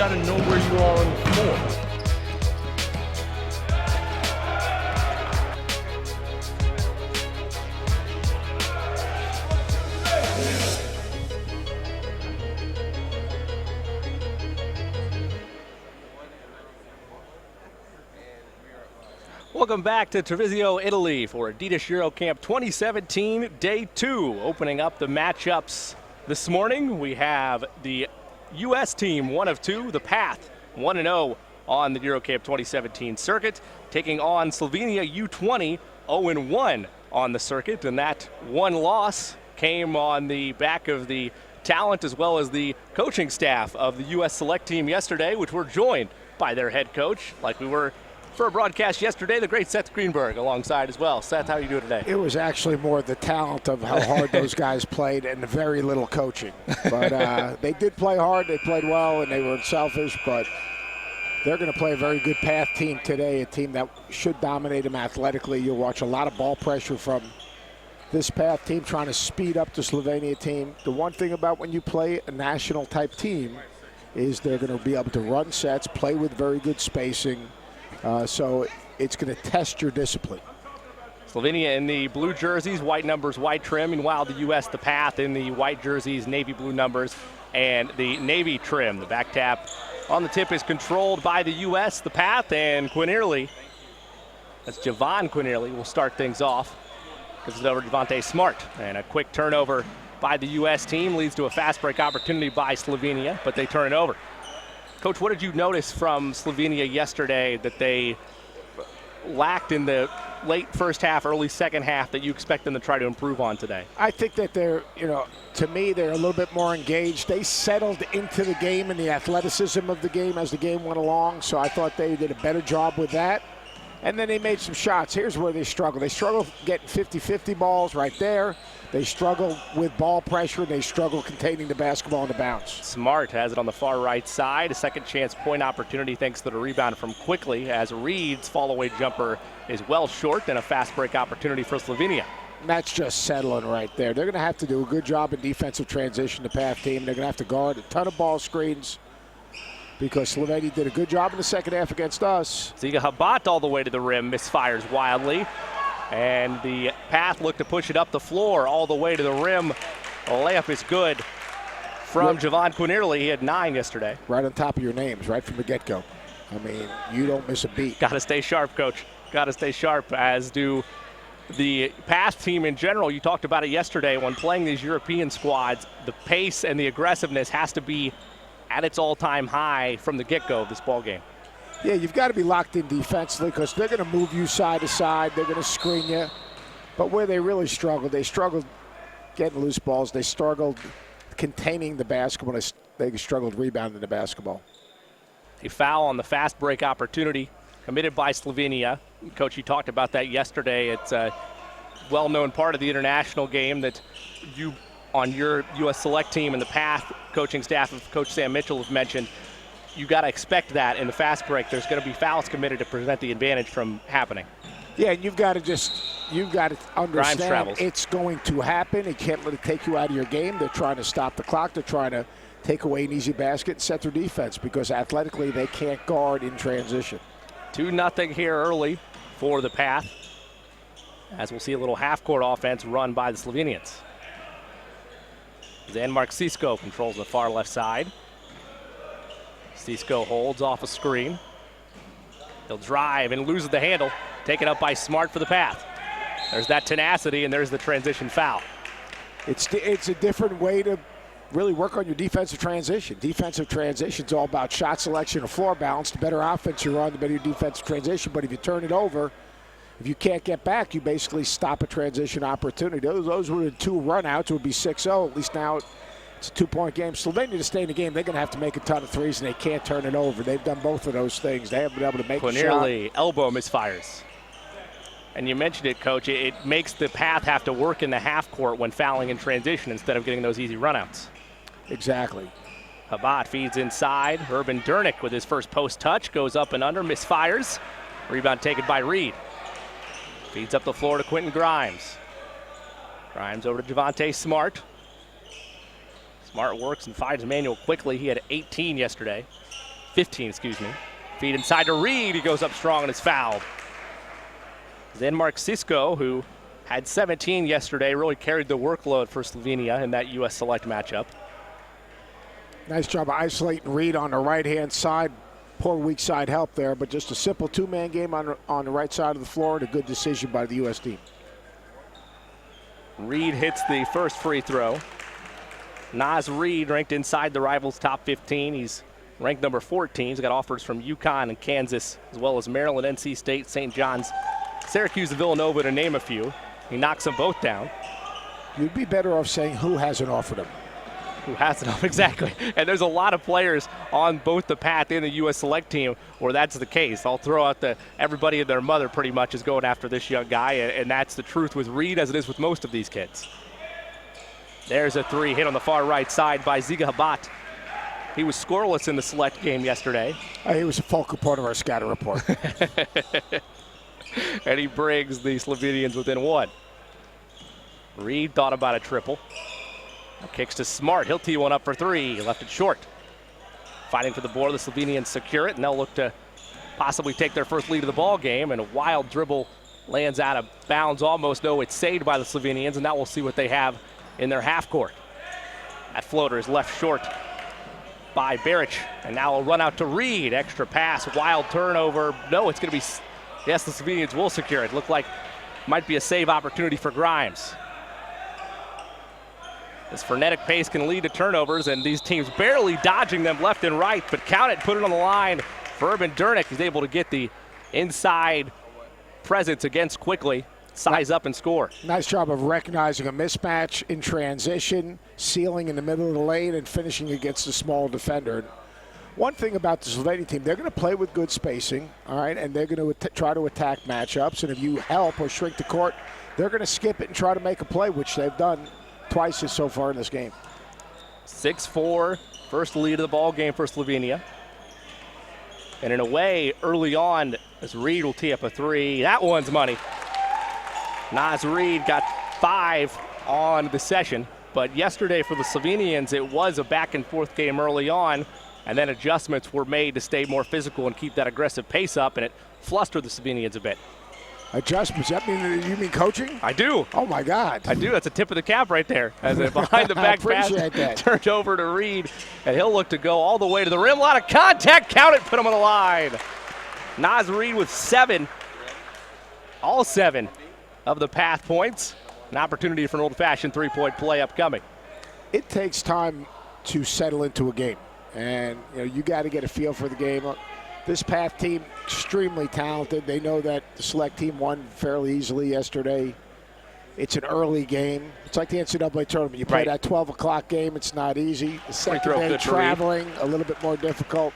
got to know where you are on the floor. Welcome back to Treviso, Italy for Adidas Eurocamp 2017, Day 2. Opening up the matchups this morning, we have the U.S. team, 1 of 2, the Path, 1-0 on the Eurocamp 2017 circuit, taking on Slovenia U20, 0-1 on the circuit, and that one loss came on the back of the talent as well as the coaching staff of the U.S. select team yesterday, which were joined by their head coach, like we were for a broadcast yesterday, the great Seth Greenberg alongside as well. Seth, how are you doing today? It was actually more the talent of how hard those guys played and very little coaching. But they did play hard, they played well, and they were selfish, but they're going to play a very good Path team today, a team that should dominate them athletically. You'll watch a lot of ball pressure from this Path team trying to speed up the Slovenia team. The one thing about when you play a national-type team is they're going to be able to run sets, play with very good spacing, so it's going to test your discipline. Slovenia in the blue jerseys, white numbers, white trim. Meanwhile, the U.S., the Path in the white jerseys, navy blue numbers, and the navy trim. The back tap on the tip is controlled by the U.S., the Path, and Quinierly. That's Javon Quinierly will start things off. Gives it over to Devontae Smart. And a quick turnover by the U.S. team leads to a fast break opportunity by Slovenia, but they turn it over. Coach, what did you notice from Slovenia yesterday that they lacked in the late first half, early second half that you expect them to try to improve on today? I think that they're, to me, they're a little bit more engaged. They settled into the game and the athleticism of the game as the game went along, so I thought they did a better job with that. And then they made some shots. Here's where they struggle. They struggle getting 50-50 balls right there. They struggle with ball pressure. They struggle containing the basketball in the bounce. Smart has it on the far right side. A second chance point opportunity thanks to the rebound from Quickly, as Reed's fall-away jumper is well short, and a fast break opportunity for Slovenia. And that's just settling right there. They're going to have to do a good job in defensive transition, the Path team. They're going to have to guard a ton of ball screens, because Slovenia did a good job in the second half against us. Žiga Habat all the way to the rim, misfires wildly. And the Path look to push it up the floor all the way to the rim. A layup is good from Javon Quinierly. He had 9 yesterday. Right on top of your names, right from the get-go. I mean, you don't miss a beat. Got to stay sharp, Coach. Got to stay sharp, as do the Path team in general. You talked about it yesterday when playing these European squads. The pace and the aggressiveness has to be at its all-time high from the get-go of this ball game. Yeah, you've got to be locked in defensively, because they're going to move you side to side. They're going to screen you. But where they really struggled, they struggled getting loose balls. They struggled containing the basketball. They struggled rebounding the basketball. A foul on the fast break opportunity committed by Slovenia. Coach, you talked about that yesterday. It's a well-known part of the international game that you, on your U.S. select team and the Path coaching staff of Coach Sam Mitchell, have mentioned. You got to expect that in the fast break. There's going to be fouls committed to prevent the advantage from happening. Yeah, and you've got to understand it's going to happen. You can't let it take you out of your game. They're trying to stop the clock. They're trying to take away an easy basket and set their defense, because athletically they can't guard in transition. 2-0 here early for the Path, as we'll see a little half-court offense run by the Slovenians. Zanmark Sisko controls the far left side. Sisko holds off a screen. He'll drive and loses the handle. Taken up by Smart for the Path. There's that tenacity, and there's the transition foul. It's a different way to really work on your defensive transition. Defensive transition is all about shot selection and floor balance. The better offense you run, the better your defensive transition. But if you turn it over, if you can't get back, you basically stop a transition opportunity. Those were the 2 runouts. It would be 6-0. At least now it's a 2-point game. Slovenia, to stay in the game, they're going to have to make a ton of threes, and they can't turn it over. They've done both of those things. They haven't been able to make a shot. Quinierly, elbow misfires. And you mentioned it, Coach. It makes the Path have to work in the half court when fouling in transition instead of getting those easy runouts. Exactly. Habat feeds inside. Urban Durnick with his first post touch goes up and under, misfires. Rebound taken by Reed. Feeds up the floor to Quentin Grimes. Grimes over to Javonte Smart. Smart works and finds Emmanuel Quickly. He had 18 yesterday. 15, excuse me. Feed inside to Reed. He goes up strong and is fouled. Then Mark Sisko, who had 17 yesterday, really carried the workload for Slovenia in that U.S. Select matchup. Nice job of isolating Reed on the right-hand side. Poor weak side help there, but just a simple two-man game on the right side of the floor and a good decision by the U.S. team. Reed hits the first free throw. Naz Reed ranked inside the rivals' top 15. He's ranked number 14. He's got offers from UConn and Kansas, as well as Maryland, NC State, St. John's, Syracuse, and Villanova, to name a few. He knocks them both down. You'd be better off saying who hasn't offered him. Who hasn't? Exactly. And there's a lot of players on both the path and the U.S. Select team where that's the case. I'll throw out everybody and their mother pretty much is going after this young guy, and that's the truth with Reed as it is with most of these kids. There's a three hit on the far right side by Žiga Habat. He was scoreless in the Select game yesterday. He was a focal point of our scatter report. And he brings the Slovenians within one. Reed thought about a triple. Kicks to Smart. He'll tee one up for three. Left it short. Fighting for the board. The Slovenians secure it, and they'll look to possibly take their first lead of the ball game. And a wild dribble lands out of bounds almost, though it's saved by the Slovenians, and now we'll see what they have in their half court. That floater is left short by Beric, and now a run out to Reed. Extra pass, wild turnover. No, it's going to be, yes, the Slovenians will secure it. Looked like might be a save opportunity for Grimes. This frenetic pace can lead to turnovers, and these teams barely dodging them left and right, but count it, put it on the line for Urban Durnick. He's able to get the inside presence against quickly, size up and score. Nice job of recognizing a mismatch in transition, sealing in the middle of the lane, and finishing against a small defender. One thing about the Slovenian team, they're going to play with good spacing, all right, and they're going to try to attack matchups, and if you help or shrink the court, they're going to skip it and try to make a play, which they've done twice so far in this game. 6-4, first lead of the ball game for Slovenia. And in a way, early on, as Reed will tee up a three, that one's money. Naz Reed got 5 on the session, but yesterday for the Slovenians, it was a back and forth game early on, and then adjustments were made to stay more physical and keep that aggressive pace up, and it flustered the Slovenians a bit. Adjustments, that mean, you mean coaching? I do. Oh my God. I do, that's a tip of the cap right there. As a behind the back pass turned over to Reed, and he'll look to go all the way to the rim. A lot of contact, count it, put him on the line. Naz Reed with 7, all 7 of the path points. An opportunity for an old-fashioned three-point play upcoming. It takes time to settle into a game, and you got to get a feel for the game. This path team, extremely talented. They know that the Select team won fairly easily yesterday. It's an early game. It's like the NCAA tournament. You play that 12 o'clock game, it's not easy. The second day traveling, a little bit more difficult.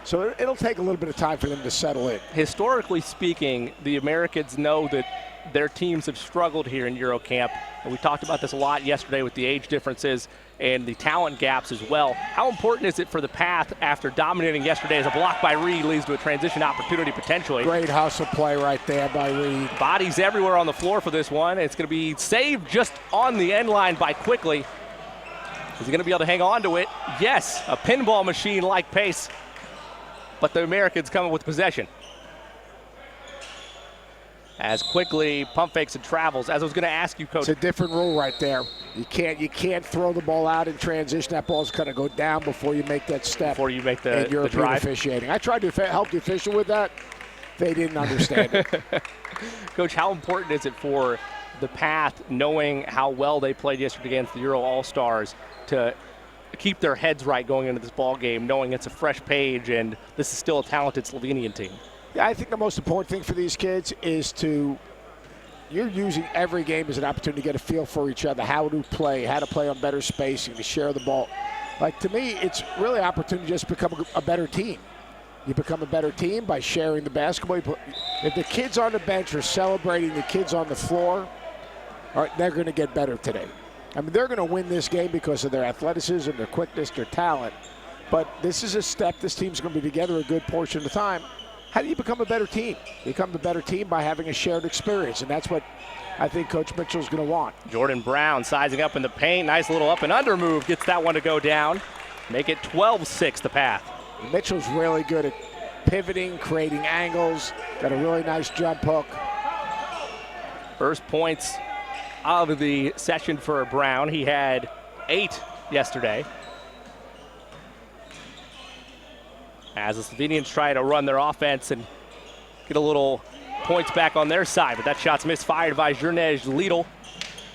So it'll take a little bit of time for them to settle in. Historically speaking, the Americans know that their teams have struggled here in Eurocamp, and we talked about this a lot yesterday with the age differences and the talent gaps as well. How important is it for the path after dominating yesterday as a block by Reed leads to a transition opportunity potentially? Great hustle play right there by Reed. Bodies everywhere on the floor for this one. It's going to be saved just on the end line by Quickly. Is he going to be able to hang on to it? Yes, a pinball machine-like pace, but the Americans coming with possession. As Quickly pump fakes and travels. As I was going to ask you, Coach. It's a different rule right there. You can't throw the ball out in transition. That ball's going to go down before you make that step. Before you make the European officiating. I tried to help the official with that. They didn't understand it. Coach, how important is it for the path, knowing how well they played yesterday against the Euro All-Stars, to keep their heads right going into this ball game, knowing it's a fresh page and this is still a talented Slovenian team? Yeah, I think the most important thing for these kids is you're using every game as an opportunity to get a feel for each other, how to play on better spacing, to share the ball. Like, to me, it's really an opportunity to just become a better team. You become a better team by sharing the basketball. If the kids on the bench are celebrating the kids on the floor, all right, they're going to get better today. I mean, they're going to win this game because of their athleticism, their quickness, their talent. But this is a step. This team's going to be together a good portion of the time. How do you become a better team? You become a better team by having a shared experience, and that's what I think Coach Mitchell's going to want. Jordan Brown sizing up in the paint. Nice little up and under move. Gets that one to go down. Make it 12-6 the path. Mitchell's really good at pivoting, creating angles, got a really nice jump hook. First points of the session for Brown. He had 8 yesterday. As the Slovenians try to run their offense and get a little points back on their side, but that shot's misfired by Žrnej Lidl.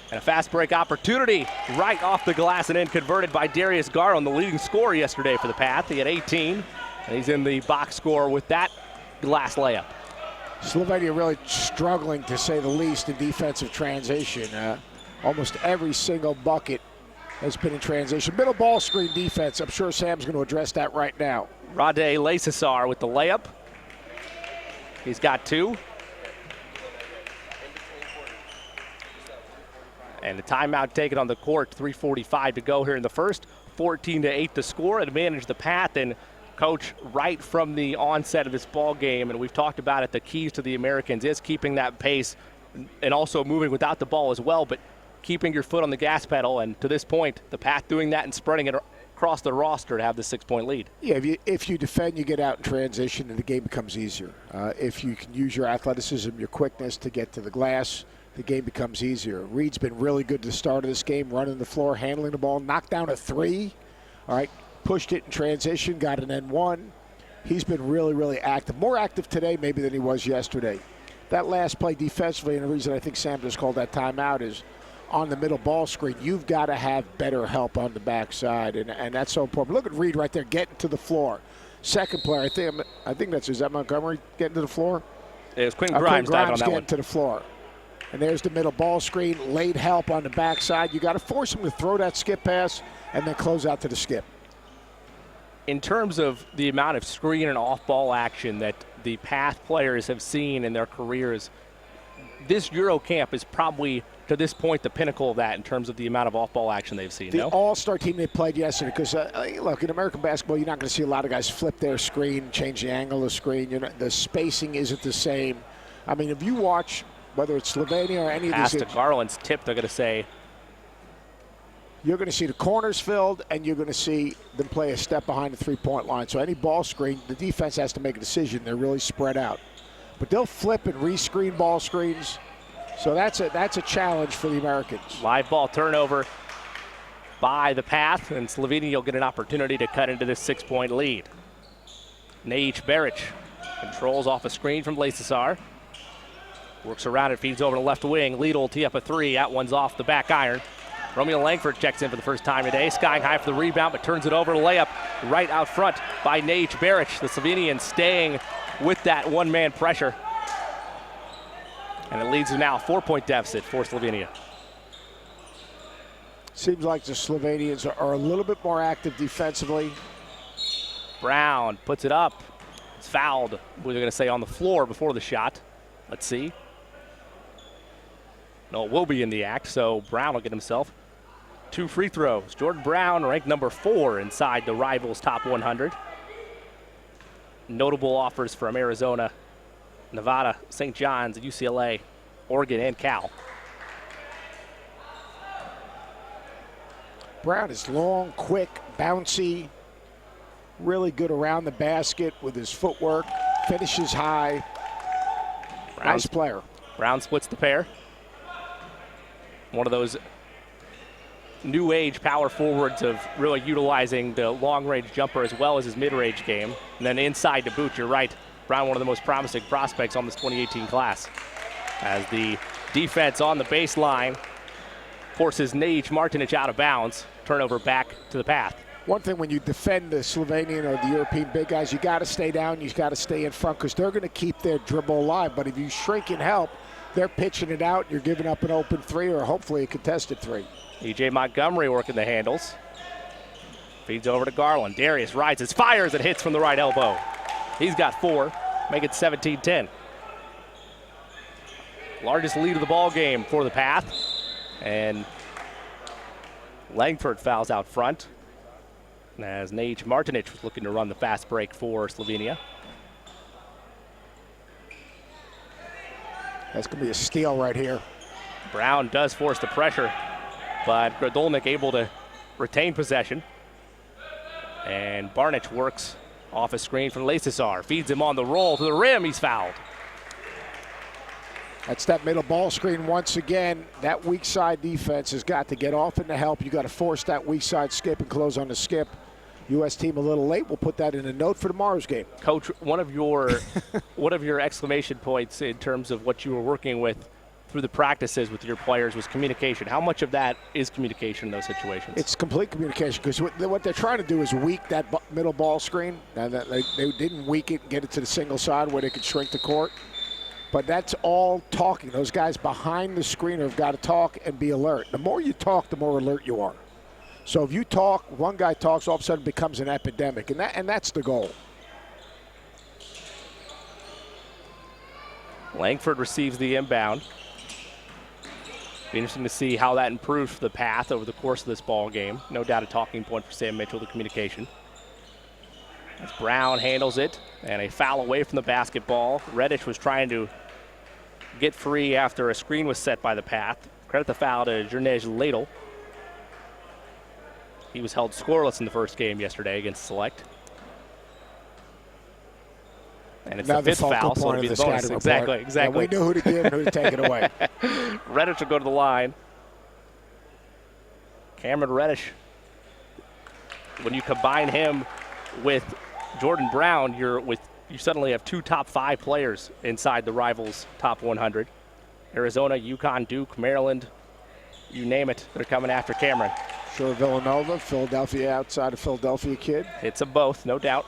And a fast break opportunity right off the glass and in, converted by Darius Garland, the leading scorer yesterday for the Path. He had 18, and he's in the box score with that glass layup. Slovenia really struggling, to say the least, in defensive transition. Almost every single bucket has been in transition. Middle ball screen defense. I'm sure Sam's going to address that right now. Rade Leisasar with the layup. He's got 2. And the timeout taken on the court, 3:45 to go here in the first. 14-8 to score, advantage the Path. And Coach, right from the onset of this ball game, and we've talked about it, the keys to the Americans is keeping that pace and also moving without the ball as well, but keeping your foot on the gas pedal. And to this point, the Path doing that and spreading it across the roster to have the 6-point lead. Yeah, if you defend, you get out in transition, and the game becomes easier. If you can use your athleticism, your quickness to get to the glass, the game becomes easier. Reed's been really good to the start of this game, running the floor, handling the ball, knocked down a 3. All right, pushed it in transition, got an N1. He's been really, really active. More active today maybe than he was yesterday. That last play defensively, and the reason I think Sam just called that timeout, is on the middle ball screen, you've got to have better help on the backside, and that's so important. Look at Reed right there getting to the floor. Second player, I think is that Montgomery getting to the floor? It was Quinn Grimes diving on that getting one. to the floor. And there's the middle ball screen, late help on the backside. You got to force him to throw that skip pass and then close out to the skip. In terms of the amount of screen and off-ball action that the Path players have seen in their careers, this Euro camp is probably, to this point, the pinnacle of that in terms of the amount of off-ball action they've seen. The all-star team they played yesterday, because, look, in American basketball, you're not going to see a lot of guys flip their screen, change the angle of the screen. The spacing isn't the same. I mean, if you watch, whether it's Slovenia or any of these... Pass to Garland's tip, they're going to say. You're going to see the corners filled, and you're going to see them play a step behind the three-point line. So any ball screen, the defense has to make a decision. They're really spread out. But they'll flip and re-screen ball screens. So that's a challenge for the Americans. Live ball turnover by the Path, and Slovenia will get an opportunity to cut into this 6-point lead. Nejic Beric controls off a screen from Leisasar. Works around it, feeds over to left wing. Lidl will tee up a 3. That one's off the back iron. Romeo Langford checks in for the first time today. Skying high for the rebound, but turns it over to layup right out front by Nejic Beric. The Slovenians staying with that one-man pressure. And it leads to now a 4-point deficit for Slovenia. Seems like the Slovenians are a little bit more active defensively. Brown puts it up. It's fouled, we're going to say, on the floor before the shot. Let's see. No, it will be in the act, so Brown will get himself 2 free throws. Jordan Brown ranked number 4 inside the Rivals top 100. Notable offers from Arizona, Nevada, St. John's, UCLA, Oregon, and Cal. Brown is long, quick, bouncy, really good around the basket with his footwork, finishes high. Nice player. Brown splits the pair. One of those new age power forwards of really utilizing the long-range jumper as well as his mid-range game. And then inside to boot, you're right. Brown, one of the most promising prospects on this 2018 class. As the defense on the baseline forces Nejic Martinic out of bounds. Turnover back to the Path. One thing when you defend the Slovenian or the European big guys, you got to stay down, you got to stay in front, because they're going to keep their dribble alive. But if you shrink and help, they're pitching it out, you're giving up an open 3 or hopefully a contested 3. E.J. Montgomery working the handles. Feeds over to Garland. Darius rises, fires, and hits from the right elbow. He's got 4, make it 17-10. Largest lead of the ball game for the Path. And Langford fouls out front, as Nejic Martinic was looking to run the fast break for Slovenia. That's going to be a steal right here. Brown does force the pressure, but Gradolnik able to retain possession. And Barnich works Off a screen from Leicesar. Feeds him on the roll to the rim. He's fouled. That's that middle ball screen once again. That weak side defense has got to get off into help. You got to force that weak side skip and close on the skip. U.S. team a little late. We'll put that in a note for tomorrow's game. Coach, one of your exclamation points in terms of what you were working with through the practices with your players was communication. How much of that is communication in those situations? It's complete communication, because what they're trying to do is weak that middle ball screen. Now that they didn't weak it and get it to the single side where they could shrink the court. But that's all talking. Those guys behind the screener have got to talk and be alert. The more you talk, the more alert you are. So if you talk, one guy talks, all of a sudden it becomes an epidemic, and that's the goal. Langford receives the inbound. Be interesting to see how that improves the path over the course of this ball game. No doubt a talking point for Sam Mitchell, the communication. As Brown handles it, and a foul away from the basketball. Reddish was trying to get free after a screen was set by the path. Credit the foul to Jernej Ladle. He was held scoreless in the first game yesterday against Select. And it's the fifth foul, so it'll be the bonus. Exactly. Yeah, we knew who to give and who to take it away. Reddish will go to the line. Cameron Reddish. When you combine him with Jordan Brown, you suddenly have two top 5 players inside the Rivals top 100. Arizona, UConn, Duke, Maryland, you name it, they're coming after Cameron. Sure, Villanova, Philadelphia, outside of Philadelphia kid. Hits them both, no doubt.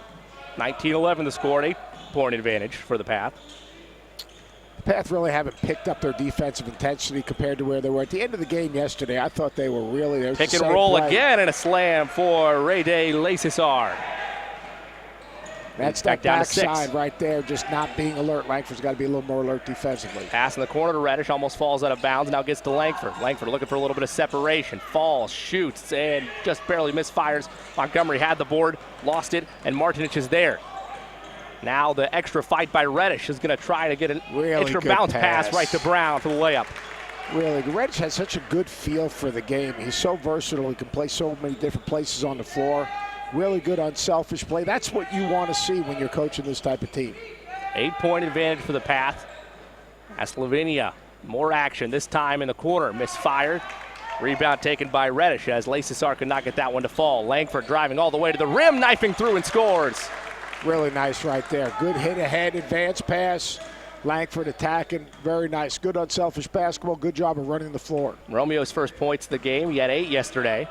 19-11 the score, an 8-point advantage for the Path. The Path really haven't picked up their defensive intensity compared to where they were at the end of the game yesterday. I thought they were really pick and roll again, and a slam for Ray Day Leicesar. That's that backside right there, just not being alert. Langford's got to be a little more alert defensively. Pass in the corner to Reddish, almost falls out of bounds, now gets to Langford. Langford looking for a little bit of separation, falls, shoots, and just barely misfires. Montgomery had the board, lost it, and Martinich is there. Now the extra fight by Reddish is going to try to get an extra bounce pass right to Brown for the layup. Really, Reddish has such a good feel for the game. He's so versatile. He can play so many different places on the floor. Really good unselfish play. That's what you want to see when you're coaching this type of team. 8-point advantage for the Path. As Slovenia, more action, this time in the corner, misfired. Rebound taken by Reddish as Leicesar could not get that one to fall. Langford driving all the way to the rim, knifing through and scores. Really nice right there. Good hit ahead, advance pass. Langford attacking, very nice. Good unselfish basketball, good job of running the floor. Romeo's first points of the game. He had 8 yesterday.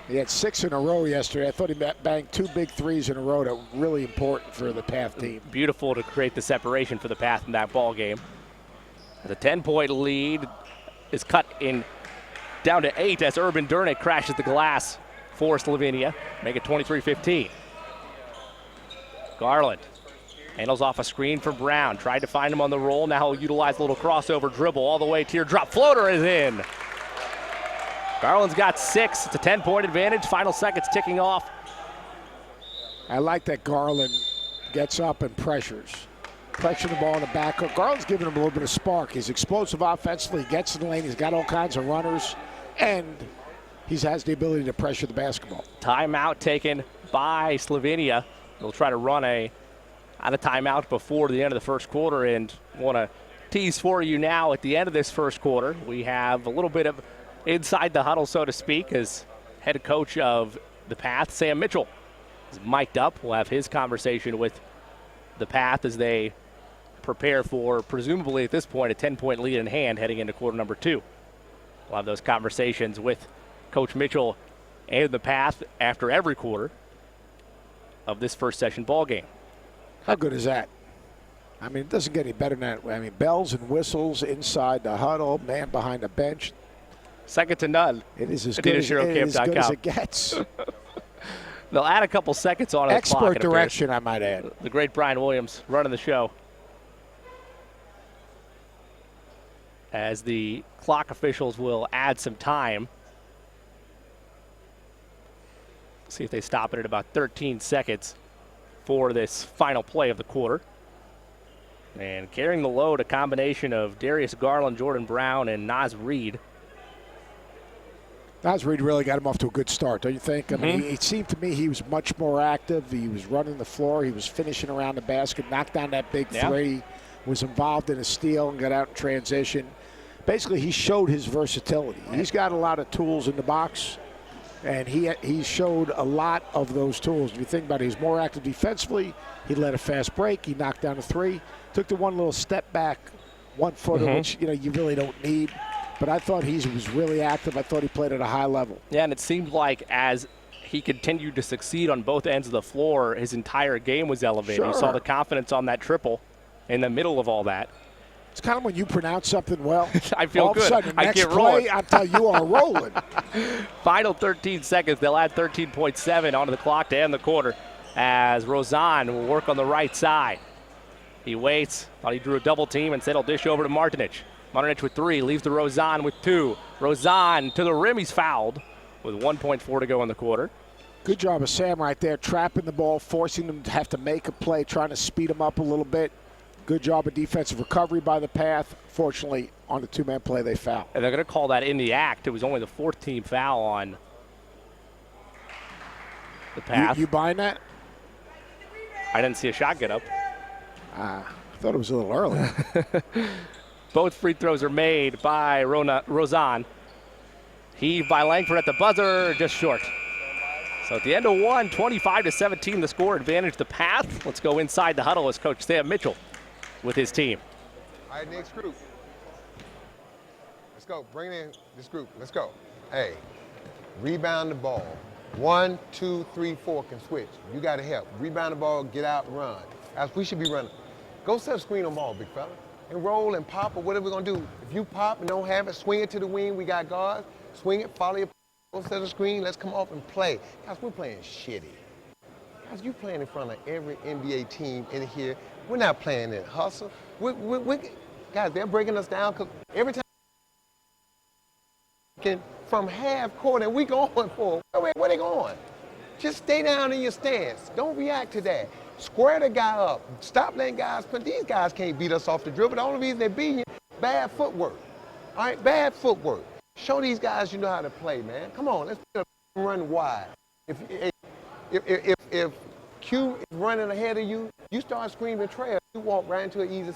He had 6 in a row yesterday. I thought he banged 2 big threes in a row that were really important for the Path team. Beautiful to create the separation for the Path in that ball game. The 10-point lead is cut in down to 8 as Urban Durnick crashes the glass for Slovenia. Make it 23-15. Garland handles off a screen for Brown. Tried to find him on the roll. Now he'll utilize a little crossover dribble all the way. Teardrop floater is in. Garland's got 6. It's a 10-point advantage. Final seconds ticking off. I like that Garland gets up and pressures. Pressure the ball in the backcourt. Garland's giving him a little bit of spark. He's explosive offensively. He gets in the lane. He's got all kinds of runners. And he has the ability to pressure the basketball. Timeout taken by Slovenia. They'll try to run out of timeout before the end of the first quarter, and want to tease for you now at the end of this first quarter. We have a little bit of inside the huddle, so to speak, as head coach of the Path, Sam Mitchell, is mic'd up. We'll have his conversation with the Path as they prepare for, presumably at this point, a 10-point lead in hand heading into quarter number 2. We'll have those conversations with Coach Mitchell and the Path after every quarter of this first session ball game. How good is that? I mean, it doesn't get any better than that. I mean, bells and whistles inside the huddle, man behind the bench. Second to none. It is as good as it gets. They'll add a couple seconds on the clock. Expert direction, I might add. The great Brian Williams running the show. As the clock officials will add some time. See if they stop it at about 13 seconds for this final play of the quarter. And carrying the load, a combination of Darius Garland, Jordan Brown, and Naz Reed. Nasreed really got him off to a good start, don't you think? I mean, it seemed to me he was much more active. He was running the floor. He was finishing around the basket, knocked down that big three, was involved in a steal and got out in transition. Basically, he showed his versatility. He's got a lot of tools in the box, and he showed a lot of those tools. If you think about it, he was more active defensively. He led a fast break. He knocked down a three. Took the one little step back, 1 footer, which you really don't need. But I thought he was really active. I thought he played at a high level. Yeah, and it seemed like as he continued to succeed on both ends of the floor, his entire game was elevated. You saw the confidence on that triple in the middle of all that. It's kind of when you pronounce something well. I feel all good. Of a sudden, I next get play, rolling. I tell you are rolling. Final 13 seconds. They'll add 13.7 onto the clock to end the quarter as Rozan will work on the right side. He waits. Thought he drew a double team. Instead, he'll dish over to Martinic. Martinic with 3, leaves to Rozan with 2. Rozan to the rim. He's fouled with 1.4 to go in the quarter. Good job of Sam right there, trapping the ball, forcing them to have to make a play, trying to speed them up a little bit. Good job of defensive recovery by the path. Fortunately, on the two-man play, they foul. And they're going to call that in the act. It was only the 4th team foul on the path. You buying that? I didn't see a shot get up. I thought it was a little early. Both free throws are made by Rozan. Heave by Langford at the buzzer, just short. So at the end of one, 25-17, the score advantage the path. Let's go inside the huddle as Coach Sam Mitchell with his team. All right, next group. Let's go. Bring in this group. Let's go. Hey, rebound the ball. 1, 2, 3, 4 can switch. You got to help. Rebound the ball, get out, run. As we should be running. Go set a screen on ball, big fella. And roll and pop or whatever we're going to do. If you pop and don't have it, swing it to the wing. We got guards. Swing it, follow your go set a screen. Let's come off and play. Guys, we're playing shitty. Guys, you playing in front of every NBA team in here. We're not playing in hustle. Guys, they're breaking us down because every time from half court and we going for it. Where they going? Just stay down in your stance. Don't react to that. Square the guy up. Stop letting guys put. These guys can't beat us off the dribble. The only reason they're beating you, bad footwork. All right, bad footwork. Show these guys you know how to play, man. Come on, let's run wide. If Q is running ahead of you, you start screaming trail. You walk right into an easy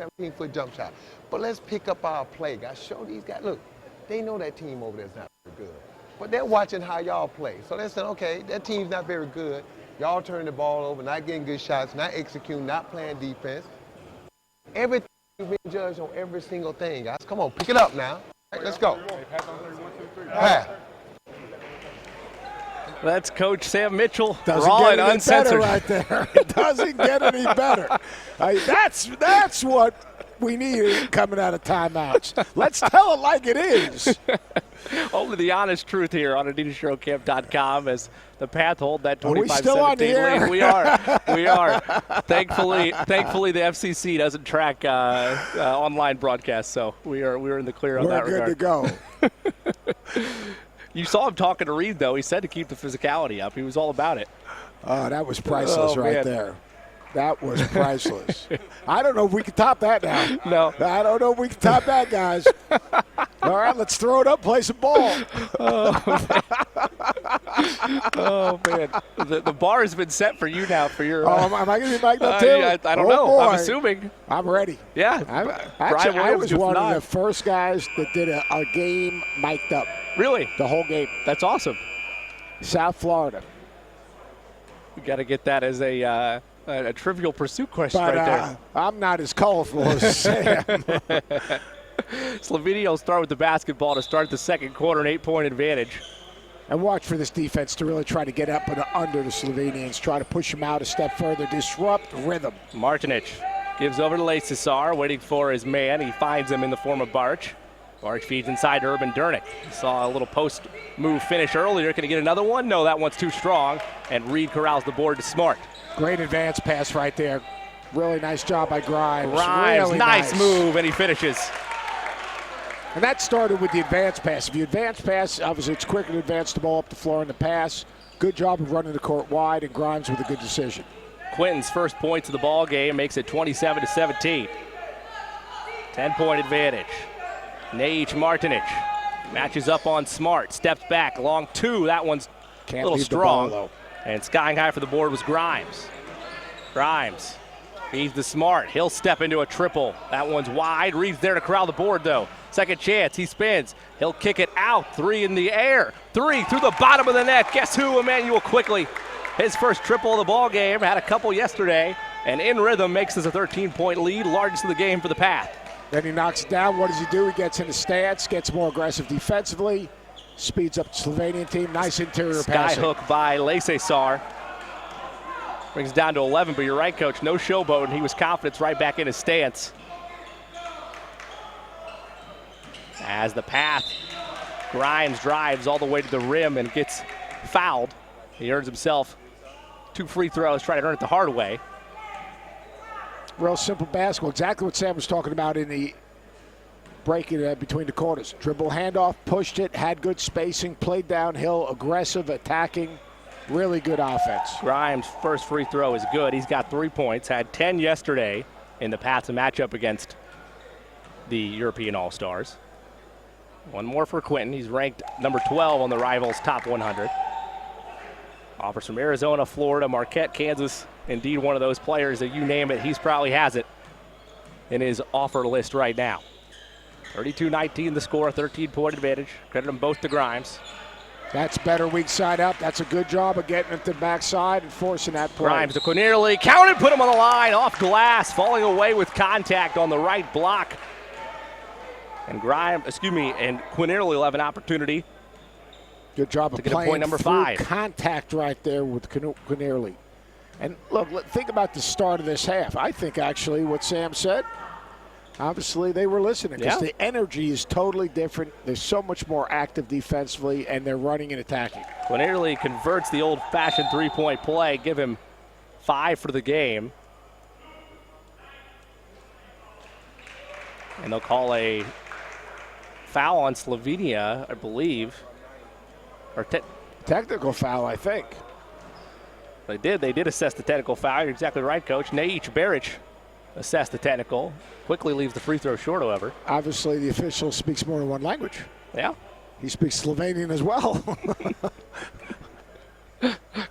17-foot jump shot. But let's pick up our play, guys. Show these guys. Look, they know that team over there is not very good. But they're watching how y'all play. So they're saying, okay, that team's not very good. Y'all turning the ball over, not getting good shots, not executing, not playing defense. Everything is being judged on every single thing, guys. Come on, pick it up now. Right, let's go. Pass. That's Coach Sam Mitchell. Doesn't raw get and any uncensored. better right there. It doesn't get any better. That's what we need coming out of timeouts. Let's tell it like it is. Only the honest truth here on AdidasEuroCamp.com as the Path hold that 25-17 lead. We are. Thankfully, the FCC doesn't track online broadcasts, so we're in the clear on that regard. We're good to go. You saw him talking to Reed, though. He said to keep the physicality up. He was all about it. Oh, that was priceless man. there. That was priceless. I don't know if we can top that now. No. I don't know if we can top that, guys. All right, let's throw it up, play some ball. Oh, man. The bar has been set for you now for your am I going to be mic'd up too? I don't know. Boy. I'm assuming. I'm ready. Yeah. I was one of the first guys that did a game mic'd up. Really? The whole game. That's awesome. South Florida. We got to get that as a Trivial Pursuit question But, right there. I'm not as colorful as Sam. Slovenia will start with the basketball to start the second quarter, an 8-point advantage. And watch for this defense to really try to get up and under the Slovenians, try to push them out a step further, disrupt rhythm. Martinic gives over to Leicester, waiting for his man. He finds him in the form of Barch. Barch feeds inside to Urban Durnick. Saw a little post move finish earlier. Can he get another one? No, that one's too strong. And Reed corrals the board to Smart. Great advance pass right there. Really nice job by Grimes. Really nice move, and he finishes. And that started with the advance pass. If you advance pass, obviously it's quicker to advance the ball up the floor in the pass. Good job of running the court wide, and Grimes with a good decision. Quinton's first points of the ball game makes it 27-17. 10-point advantage. Nate Martinic Matches up on Smart. Steps back. Long 2. That one's Can't a little leave the strong. ball, though. And skying high for the board was Grimes. Grimes feeds to Smart. He'll step into a triple. That one's wide. Reed's there to corral the board, though. Second chance. He spins. He'll kick it out. 3 in the air. 3 through the bottom of the net. Guess who? Emmanuel Quickly. His first triple of the ball game. Had a couple yesterday. And in rhythm makes this a 13-point lead. Largest of the game for the Path. Then he knocks it down. What does he do? He gets in the stance, gets more aggressive defensively, speeds up the Slovenian team. Nice interior passing. Skyhook by Lecesar. Brings it down to 11, but you're right, Coach. No showboat, and he was confident right back in his stance. As the Path, Grimes drives all the way to the rim and gets fouled. He earns himself 2 free throws, trying to earn it the hard way. Real simple basketball. Exactly what Sam was talking about in the break between the quarters. Dribble handoff, pushed it, had good spacing, played downhill, aggressive, attacking. Really good offense. Grimes' first free throw is good. He's got 3 points, had 10 yesterday in the Path's matchup against the European All-Stars. One more for Quentin. He's ranked number 12 on the Rivals Top 100. Offers from Arizona, Florida, Marquette, Kansas. Indeed, one of those players that you name it, he's probably has it in his offer list right now. 32-19 the score, 13-point advantage. Credit them both to Grimes. That's better weak side up. That's a good job of getting it to the backside and forcing that play. Grimes to Quinierly, counted, put him on the line, off glass, falling away with contact on the right block. And Quinierly will have an opportunity. Good job of to get a playing point number through 5. Contact right there with Quinierly. And look, think about the start of this half. I think actually what Sam said, obviously they were listening because the energy is totally different. They're so much more active defensively, and they're running and attacking. Quinierly converts the old-fashioned three-point play, give him 5 for the game. And they'll call a foul on Slovenia, I believe. Or technical foul, I think. They did assess the technical foul. You're exactly right, Coach. Naic Beric assessed the technical. Quickly leaves the free throw short, however. Obviously, the official speaks more than one language. Yeah. He speaks Slovenian as well.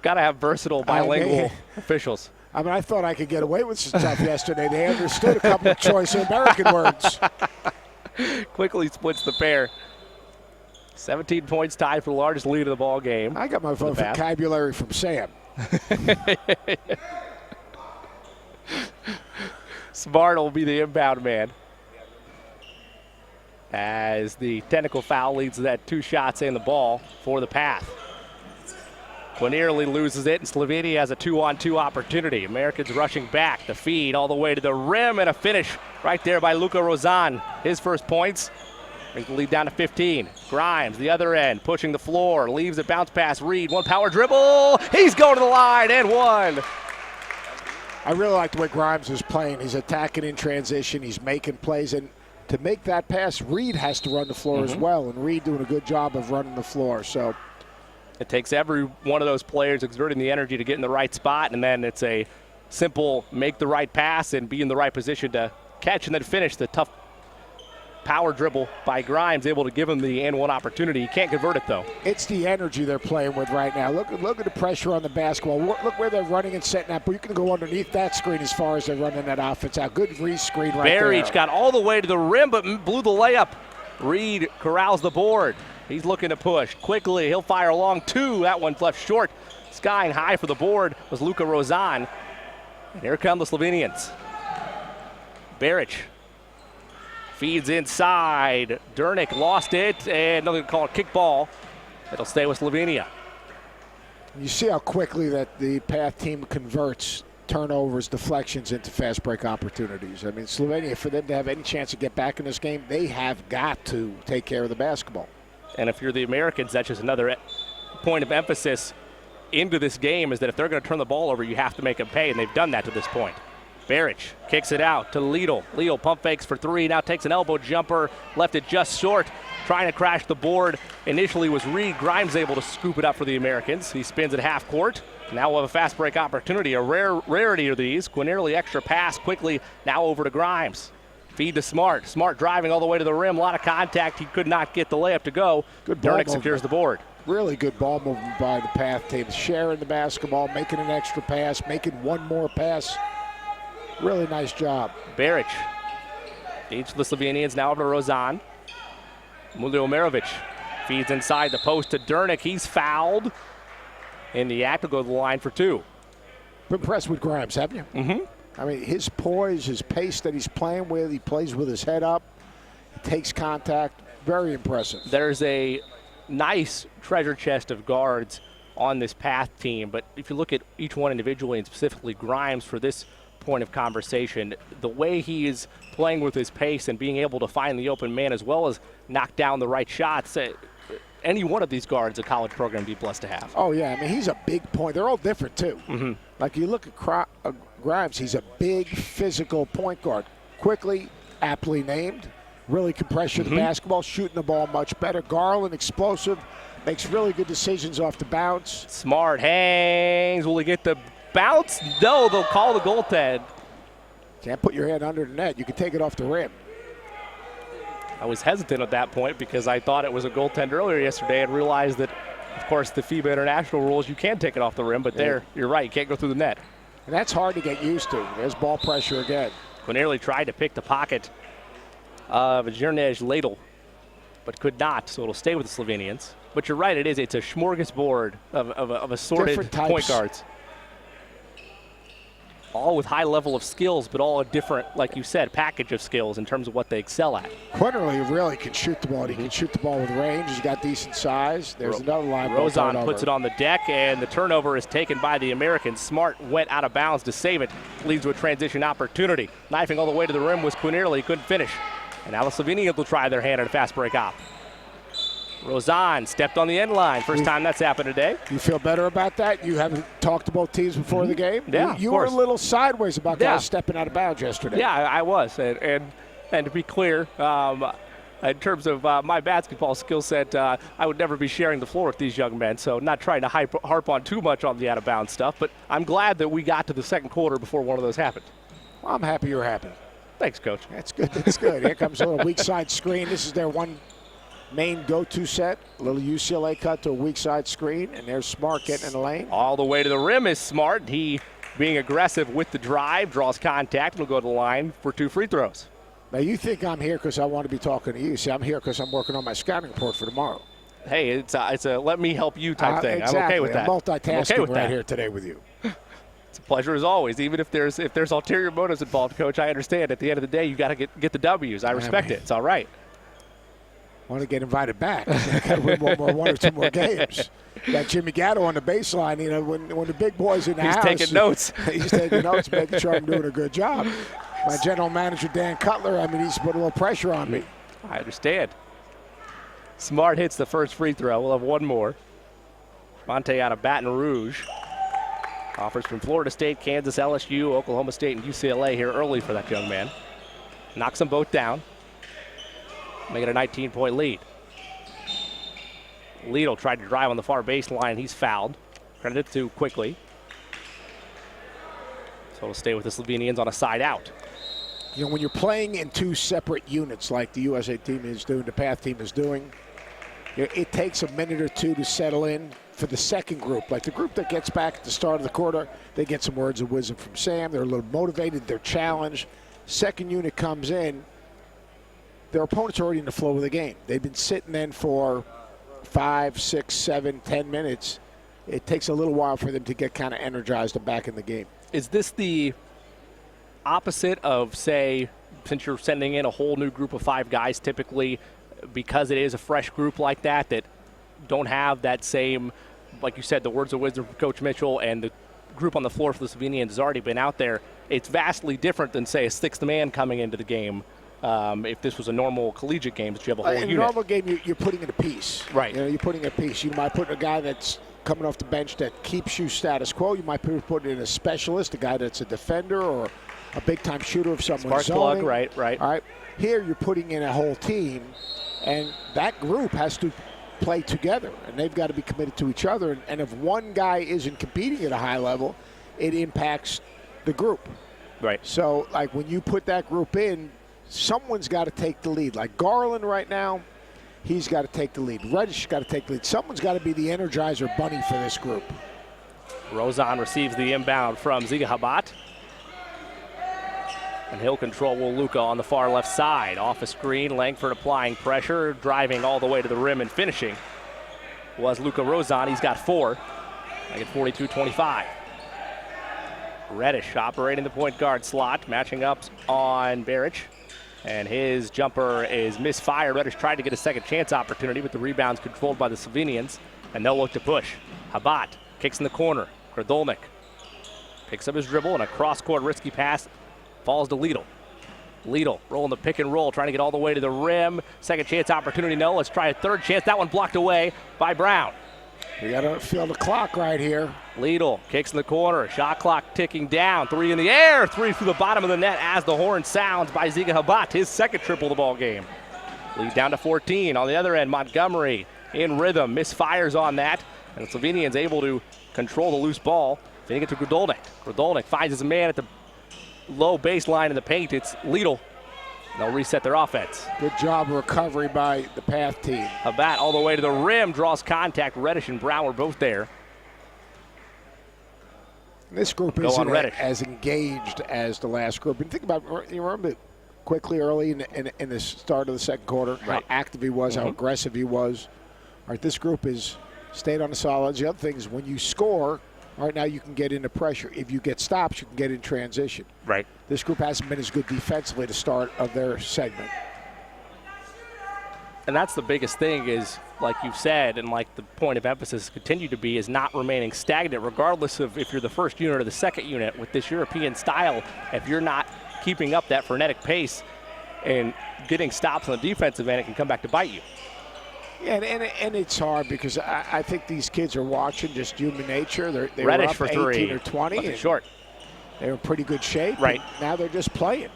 Got to have versatile bilingual officials. I mean, I thought I could get away with some stuff yesterday. They understood a couple of choice American words. Quickly splits the pair. 17 points tied for the largest lead of the ball game. I got my vocabulary from Sam. Smart will be the inbound man. As the technical foul leads to that 2 shots in the ball for the Path. Quinierly loses it, and Slovenia has a 2-on-2 opportunity. Americans rushing back. The feed all the way to the rim, and a finish right there by Luka Rozan. His first points. Brings the lead down to 15. Grimes, the other end, pushing the floor, leaves a bounce pass. Reed, one power dribble. He's going to the line and one. I really like the way Grimes is playing. He's attacking in transition. He's making plays. And to make that pass, Reed has to run the floor as well. And Reed doing a good job of running the floor. So it takes every one of those players exerting the energy to get in the right spot. And then it's a simple make the right pass and be in the right position to catch and then finish the tough power dribble by Grimes, able to give him the and one opportunity. He can't convert it, though. It's the energy they're playing with right now. Look at the pressure on the basketball. Look where they're running and setting up. You can go underneath that screen as far as they're running that offense out. Good re-screen right there. Beric got all the way to the rim, but blew the layup. Reed corrals the board. He's looking to push. Quickly, he'll fire a long 2. That one left short. Skying high for the board was Luka Rozan. And here come the Slovenians. Beric feeds inside. Dernick lost it, and they're going to call a kick ball. It'll stay with Slovenia. You see how quickly that the Path team converts turnovers, deflections into fast break opportunities. I mean, Slovenia, for them to have any chance to get back in this game, they have got to take care of the basketball. And if you're the Americans, that's just another point of emphasis into this game, is that if they're going to turn the ball over, you have to make them pay, and they've done that to this point. Beric kicks it out to Lidl. Lidl pump fakes for 3, now takes an elbow jumper, left it just short, trying to crash the board. Initially was Reed. Grimes able to scoop it up for the Americans. He spins at half court. Now we'll have a fast break opportunity, a rarity of these. Quinierly extra pass quickly, now over to Grimes. Feed to Smart. Smart driving all the way to the rim. A lot of contact. He could not get the layup to go. Good ball Durnick movement. secures the board. Really good ball movement by the Path team. Sharing the basketball, making an extra pass, making one more pass. Really nice job. Baric feeds for the Slovenians. Now over to Rozan. Mulio Merovic feeds inside the post to Durnick. He's fouled. In the act, will go to the line for 2. Been impressed with Grimes, haven't you? Mm-hmm. I mean, his poise, his pace that he's playing with, he plays with his head up, he takes contact, very impressive. There's a nice treasure chest of guards on this Path team, but if you look at each one individually and specifically Grimes for this point of conversation, the way he is playing with his pace and being able to find the open man as well as knock down the right shots, any one of these guards a college program would be blessed to have. Oh, yeah. I mean, he's a big point. They're all different, too. Mm-hmm. Like, you look at Grimes, he's a big physical point guard. Quickly, aptly named. Really can pressure the basketball, shooting the ball much better. Garland, explosive, makes really good decisions off the bounce. Smart hangs. Will he get the bounce? No, they'll call the goaltend. Can't put your hand under the net. You can take it off the rim. I was hesitant at that point because I thought it was a goaltend earlier yesterday and realized that, of course, the FIBA international rules, you can take it off the rim, but there, you're right, you can't go through the net. And that's hard to get used to. There's ball pressure again. Quinierly tried to pick the pocket of Žirnej Ladle, but could not, so it'll stay with the Slovenians. But you're right, it's a smorgasbord of assorted point guards. All with high level of skills, but all a different, like you said, package of skills in terms of what they excel at. Quinierly really can shoot the ball. He can shoot the ball with range. He's got decent size. There's another line. Rozan puts it on the deck, and the turnover is taken by the Americans. Smart went out of bounds to save it. Leads to a transition opportunity. Knifing all the way to the rim was Quinierly. He couldn't finish. And now the Slovenians will try their hand at a fast break op. Rozan stepped on the end line. First time that's happened today. You feel better about that? You haven't talked to both teams before the game? Yeah, you were a little sideways about guys stepping out of bounds yesterday. Yeah, I was. And to be clear, in terms of my basketball skill set, I would never be sharing the floor with these young men, so not trying to harp on too much on the out-of-bounds stuff, but I'm glad that we got to the second quarter before one of those happened. Well, I'm happy you're happy. Thanks, Coach. That's good. That's good. Here comes a little weak side screen. This is their one main go-to set. A little UCLA cut to a weak side screen, and there's Smart getting in the lane. All the way to the rim is Smart. He, being aggressive with the drive, draws contact, will go to the line for 2 free throws. Now, you think I'm here because I want to be talking to you. See, I'm here because I'm working on my scouting report for tomorrow. Hey, it's a let me help you type thing. Exactly. I'm okay with that. I'm multitasking okay with right here today with you. It's a pleasure as always. Even if there's ulterior motives involved, Coach, I understand. At the end of the day, you got to get the W's. I respect it. It's all right. Want to get invited back. I got to win one or two more games. Got Jimmy Gatto on the baseline. You know, when the big boy's in the house. He's taking notes. He's taking notes, making sure I'm doing a good job. My general manager, Dan Cutler, I mean, he's put a little pressure on me. I understand. Smart hits the first free throw. We'll have one more. Monte out of Baton Rouge. Offers from Florida State, Kansas, LSU, Oklahoma State, and UCLA here early for that young man. Knocks them both down. Make it a 19-point lead. Lidl tried to drive on the far baseline. He's fouled. Credited to Quickly. So we'll stay with the Slovenians on a side out. You know, when you're playing in 2 separate units like the USA team is doing, the Path team is doing, it takes a minute or 2 to settle in for the second group. Like the group that gets back at the start of the quarter, they get some words of wisdom from Sam. They're a little motivated. They're challenged. Second unit comes in. Their opponents are already in the flow of the game. They've been sitting in for 5, 6, 7, 10 minutes. It takes a little while for them to get kind of energized and back in the game. Is this the opposite of, say, since you're sending in a whole new group of 5 guys typically, because it is a fresh group like that don't have that same, like you said, the words of wisdom from Coach Mitchell, and the group on the floor for the Slovenians has already been out there. It's vastly different than, say, a 6th man coming into the game. If this was a normal collegiate game, that you have a whole unit. In a normal game, you're putting in a piece. Right. You know, you're putting in a piece. You might put a guy that's coming off the bench that keeps you status quo. You might put in a specialist, a guy that's a defender or a big-time shooter if someone's Spark zoning. plug, right. All right. Here you're putting in a whole team, and that group has to play together, and they've got to be committed to each other. And if one guy isn't competing at a high level, it impacts the group. Right. So, like, when you put that group in, someone's got to take the lead. Like Garland right now, he's got to take the lead. Reddish got to take the lead. Someone's got to be the Energizer bunny for this group. Rozon receives the inbound from Žiga Habat. And he'll control Luka on the far left side. Off a screen, Langford applying pressure, driving all the way to the rim and finishing was Luka Rozon. He's got 4. Make it 42-25. Reddish operating the point guard slot, matching up on Baric. And his jumper is misfired. Reddish tried to get a second chance opportunity, but the rebound's controlled by the Slovenians, and they'll look to push. Habat kicks in the corner. Gradolnik picks up his dribble, and a cross-court risky pass falls to Lidl. Lidl rolling the pick and roll, trying to get all the way to the rim. Second chance opportunity, no. Let's try a third chance. That one blocked away by Brown. We got to feel the clock right here. Lidl kicks in the corner. Shot clock ticking down. 3 in the air. 3 through the bottom of the net as the horn sounds by Žiga Habat. His second triple of the ball game. Lead down to 14. On the other end, Montgomery in rhythm. Misfires on that. And the Slovenians able to control the loose ball. Feeding it to Gradolnik. Gradolnik finds his man at the low baseline in the paint. It's Lidl. They'll reset their offense. Good job of recovery by the Path team. Habat all the way to the rim, draws contact. Reddish and Brown were both there. This group isn't as engaged as the last group. And think about, you remember quickly early in the start of the second quarter, how active he was, how aggressive he was. All right, this group is stayed on the solids. The other thing is when you score, right now you can get into pressure. If you get stops, you can get in transition. Right. This group hasn't been as good defensively to start of their segment. And that's the biggest thing is, like you've said, and like the point of emphasis continue to be, is not remaining stagnant, regardless of if you're the first unit or the second unit. With this European style, if you're not keeping up that frenetic pace and getting stops on the defensive end, it can come back to bite you. Yeah, and it's hard because I think these kids are watching just human nature. They were Reddish up for 18 3. or 20. And short. They were in pretty good shape. Right. Now they're just playing.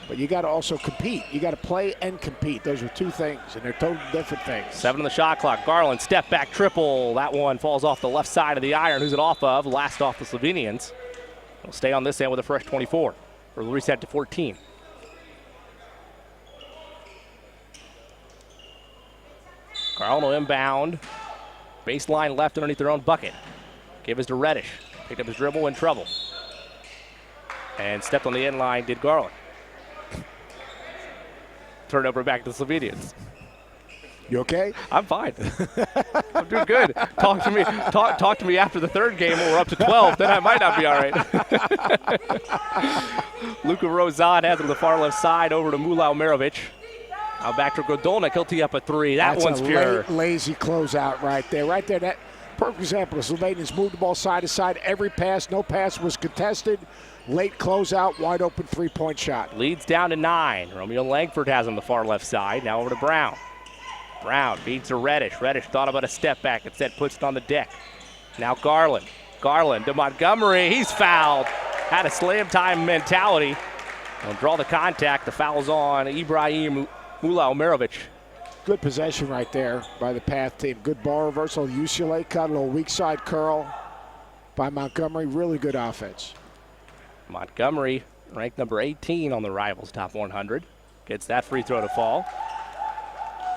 But you got to also compete. You got to play and compete. Those are two things, and they're totally different things. 7 on the shot clock. Garland, step back triple. That one falls off the left side of the iron. Who's it off of? Last off the Slovenians. They'll stay on this end with a fresh 24. Or reset to 14. Carlno inbound. Baseline left underneath their own bucket. Give us to Reddish. Picked up his dribble, in trouble. And stepped on the end line, did Garland. Turnover back to the Slovenians. You okay? I'm fine. I'm doing good. Talk to me after the third game when we're up to 12. Then I might not be all right. Luka Rozon has it to the far left side over to Mulao Merovic. Now back to Gradolnik. He'll tee up a 3. That's one's pure. Lazy closeout right there. Right there. That perfect example. The Slovenians moved the ball side to side. Every pass, no pass was contested. Late closeout, wide open 3-point shot. Leads down to 9. Romeo Langford has on the far left side. Now over to Brown. Brown feeds to Reddish. Reddish thought about a step back. Instead puts it on the deck. Now Garland. Garland to Montgomery. He's fouled. Had a slam time mentality. They'll draw the contact. The foul's on Ibrahim Mulao Merovic. Good possession right there by the Path team. Good ball reversal. UCLA cut a little weak side curl by Montgomery. Really good offense. Montgomery, ranked number 18 on the Rivals Top 100. Gets that free throw to fall.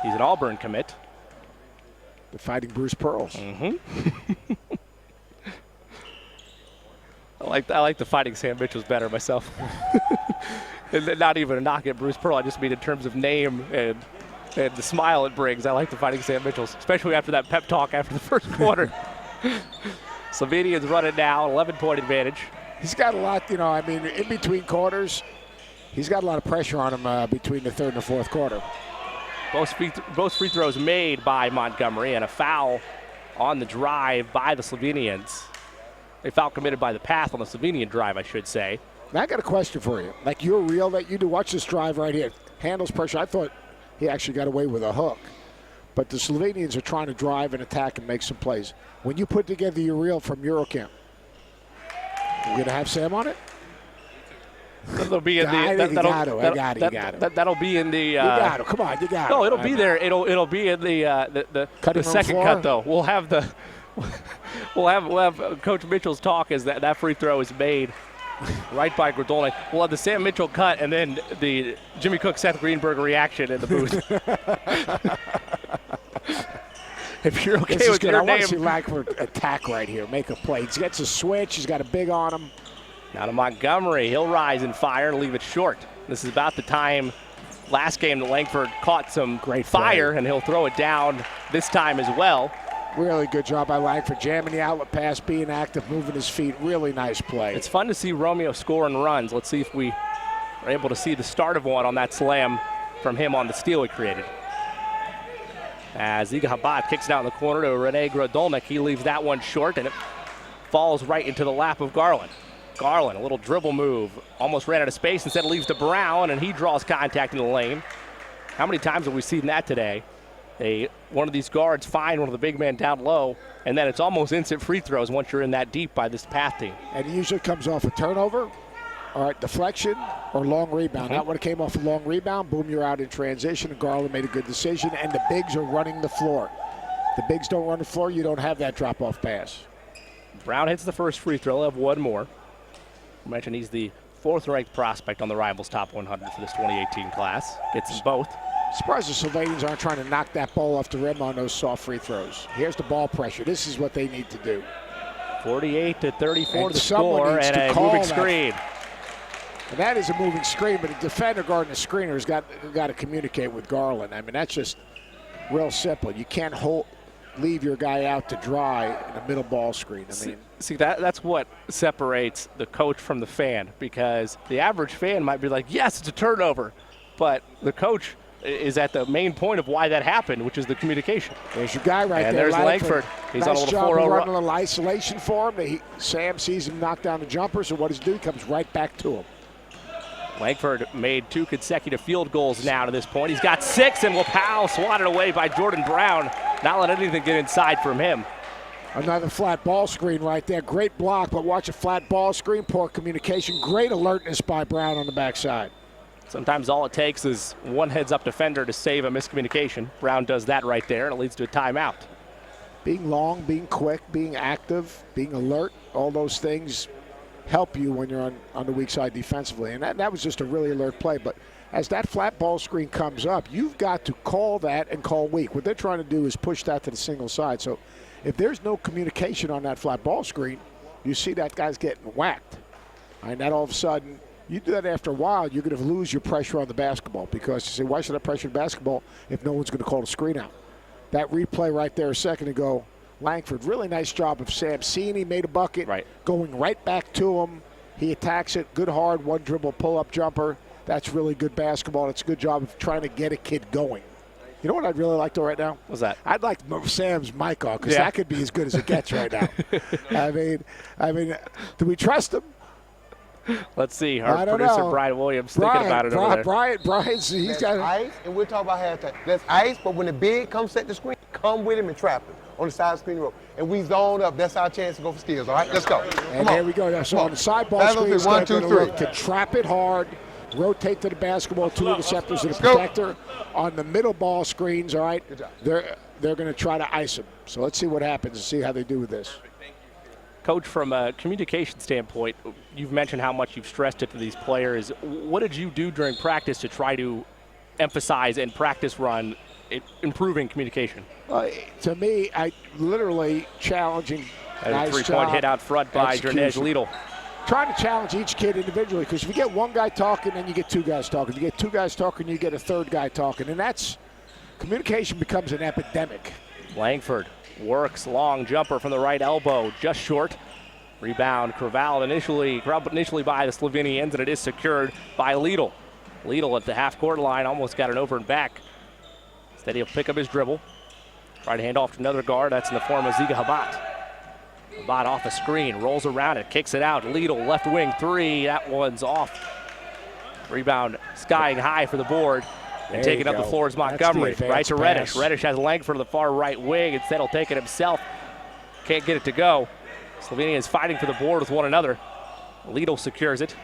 He's an Auburn commit. The Fighting Bruce Pearls. I like the Fighting Sam Mitchells better myself. And not even a knock at Bruce Pearl. I just mean in terms of name and the smile it brings. I like the Fighting Sam Mitchells, especially after that pep talk after the first quarter. Slovenians run it now, 11-point advantage. He's got a lot, in between quarters, he's got a lot of pressure on him between the third and the fourth quarter. Both free throws made by Montgomery, and a foul on the drive by the Slovenians. A foul committed by the Path on the Slovenian drive, I should say. Now I got a question for you. Like your reel that you do, watch this drive right here. Handles pressure. I thought he actually got away with a hook. But the Slovenians are trying to drive and attack and make some plays. When you put together your reel from Eurocamp, you're going to have Sam on it? That'll be in the. I got it. That'll be in the. You got it. Come on, you got it. No, it'll be there. It'll be in the second floor? cut though. We'll have Coach Mitchell's talk as that free throw is made. right by Gradolnik. We'll have the Sam Mitchell cut and then the Jimmy Cook, Seth Greenberg reaction in the booth. If you're okay with your I want name. to see Langford attack right here, make a play. He gets a switch. He's got a big on him. Now to Montgomery. He'll rise and fire and leave it short. This is about the time last game that Langford caught some Great fire, play. and he'll throw it down this time as well. Really good job by Langford, jamming the outlet pass, being active, moving his feet. Really nice play. It's fun to see Romeo scoring runs. Let's see if we are able to see the start of one on that slam from him on the steal he created. As Žiga Habat kicks it out in the corner to Rene Gradolnik, he leaves that one short, and it falls right into the lap of Garland. Garland, a little dribble move, almost ran out of space, instead leaves to Brown, and he draws contact in the lane. How many times have we seen that today? One of these guards find one of the big men down low, and then it's almost instant free throws once you're in that deep by this path team. And it usually comes off a turnover, all right, deflection, or long rebound. That one came off a long rebound. Boom, you're out in transition. And Garland made a good decision, and the bigs are running the floor. The bigs don't run the floor, you don't have that drop-off pass. Brown hits the first free throw. He'll have one more. I mentioned he's the 4th-ranked prospect on the Rivals Top 100 for this 2018 class. Gets them both. Surprised the Sylvanians aren't trying to knock that ball off the rim on those soft free throws. Here's the ball pressure. This is what they need to do. 48-34 And the someone score, needs and to a call moving that. screen. And that is a moving screen, but a defender guarding a screener has got to communicate with Garland. I mean, that's just real simple. You can't leave your guy out to dry in a middle ball screen. I mean, See that's what separates the coach from the fan, because the average fan might be like, yes, it's a turnover, but the coach is at the main point of why that happened, which is the communication. there's your guy right And there. there's Langford. He's nice on a little job 4-0 of run. running a little isolation for him. Sam sees him knock down the jumper, so what does he do? He comes right back to him. Langford made 2 consecutive field goals now to this point. He's got 6, and Lapau swatted away by Jordan Brown. Not letting anything get inside from him. Another flat ball screen right there. Great block, but watch a flat ball screen. Poor communication. Great alertness by Brown on the backside. Sometimes all it takes is one heads-up defender to save a miscommunication. Brown does that right there, and it leads to a timeout. Being long, being quick, being active, being alert, all those things help you when you're on the weak side defensively. And that was just a really alert play. But as that flat ball screen comes up, you've got to call that and call weak. What they're trying to do is push that to the single side. So if there's no communication on that flat ball screen, you see that guy's getting whacked. And that all of a sudden, you do that after a while, you're going to lose your pressure on the basketball, because you say, why should I pressure the basketball if no one's going to call the screen out? That replay right there a second ago, Langford, really nice job of Sam seeing he made a bucket, Right. going right back to him. He attacks it, good hard, one dribble pull-up jumper. That's really good basketball. It's a good job of trying to get a kid going. You know what I'd really like to right now? What's that? I'd like to move Sam's mic off, because Yeah. that could be as good as it gets right now. I mean, do we trust him? Let's see. I Our don't producer, know. Brian Williams, thinking about it over there. Brian's he's Let's got ice, and we'll talk about halftime. Let's ice, but when the big comes set the screen, come with him and trap him on the side of the screen rope. And we zone up. That's our chance to go for steals. All right, let's go. And Come there on. we go. So Come on the side ball That's screen, one, two, three. to trap it hard, rotate to the basketball, 2 interceptors and a go. protector. On the middle ball screens, all right, Good job. they're going to try to ice him. So let's see what happens and see how they do with this. Coach, from a communication standpoint, you've mentioned how much you've stressed it to these players. What did you do during practice to try to emphasize and practice run improving communication? To me, I literally challenging. A Nice 3-point job. hit out front by Jernej Execution. Lidl. Trying to challenge each kid individually, because if you get one guy talking, then you get 2 guys talking. If you get 2 guys talking, you get a 3rd guy talking. And that's, communication becomes an epidemic. Langford works, long jumper from the right elbow, just short. Rebound, corralled initially by the Slovenians, and it is secured by Lidl. Lidl at the half-court line almost got it over and back. Instead, he'll pick up his dribble. Try to hand off to another guard. That's in the form of Žiga Habat. Habat off the screen, rolls around it, kicks it out. Lidl, left wing 3. That one's off. Rebound skying high for the board. And There taking you up the go. floor is That's the Montgomery. advanced Right to Reddish. pass. Reddish has Langford on the far right wing. Instead, he'll take it himself. Can't get it to go. Slovenia is fighting for the board with one another. Lidl secures it.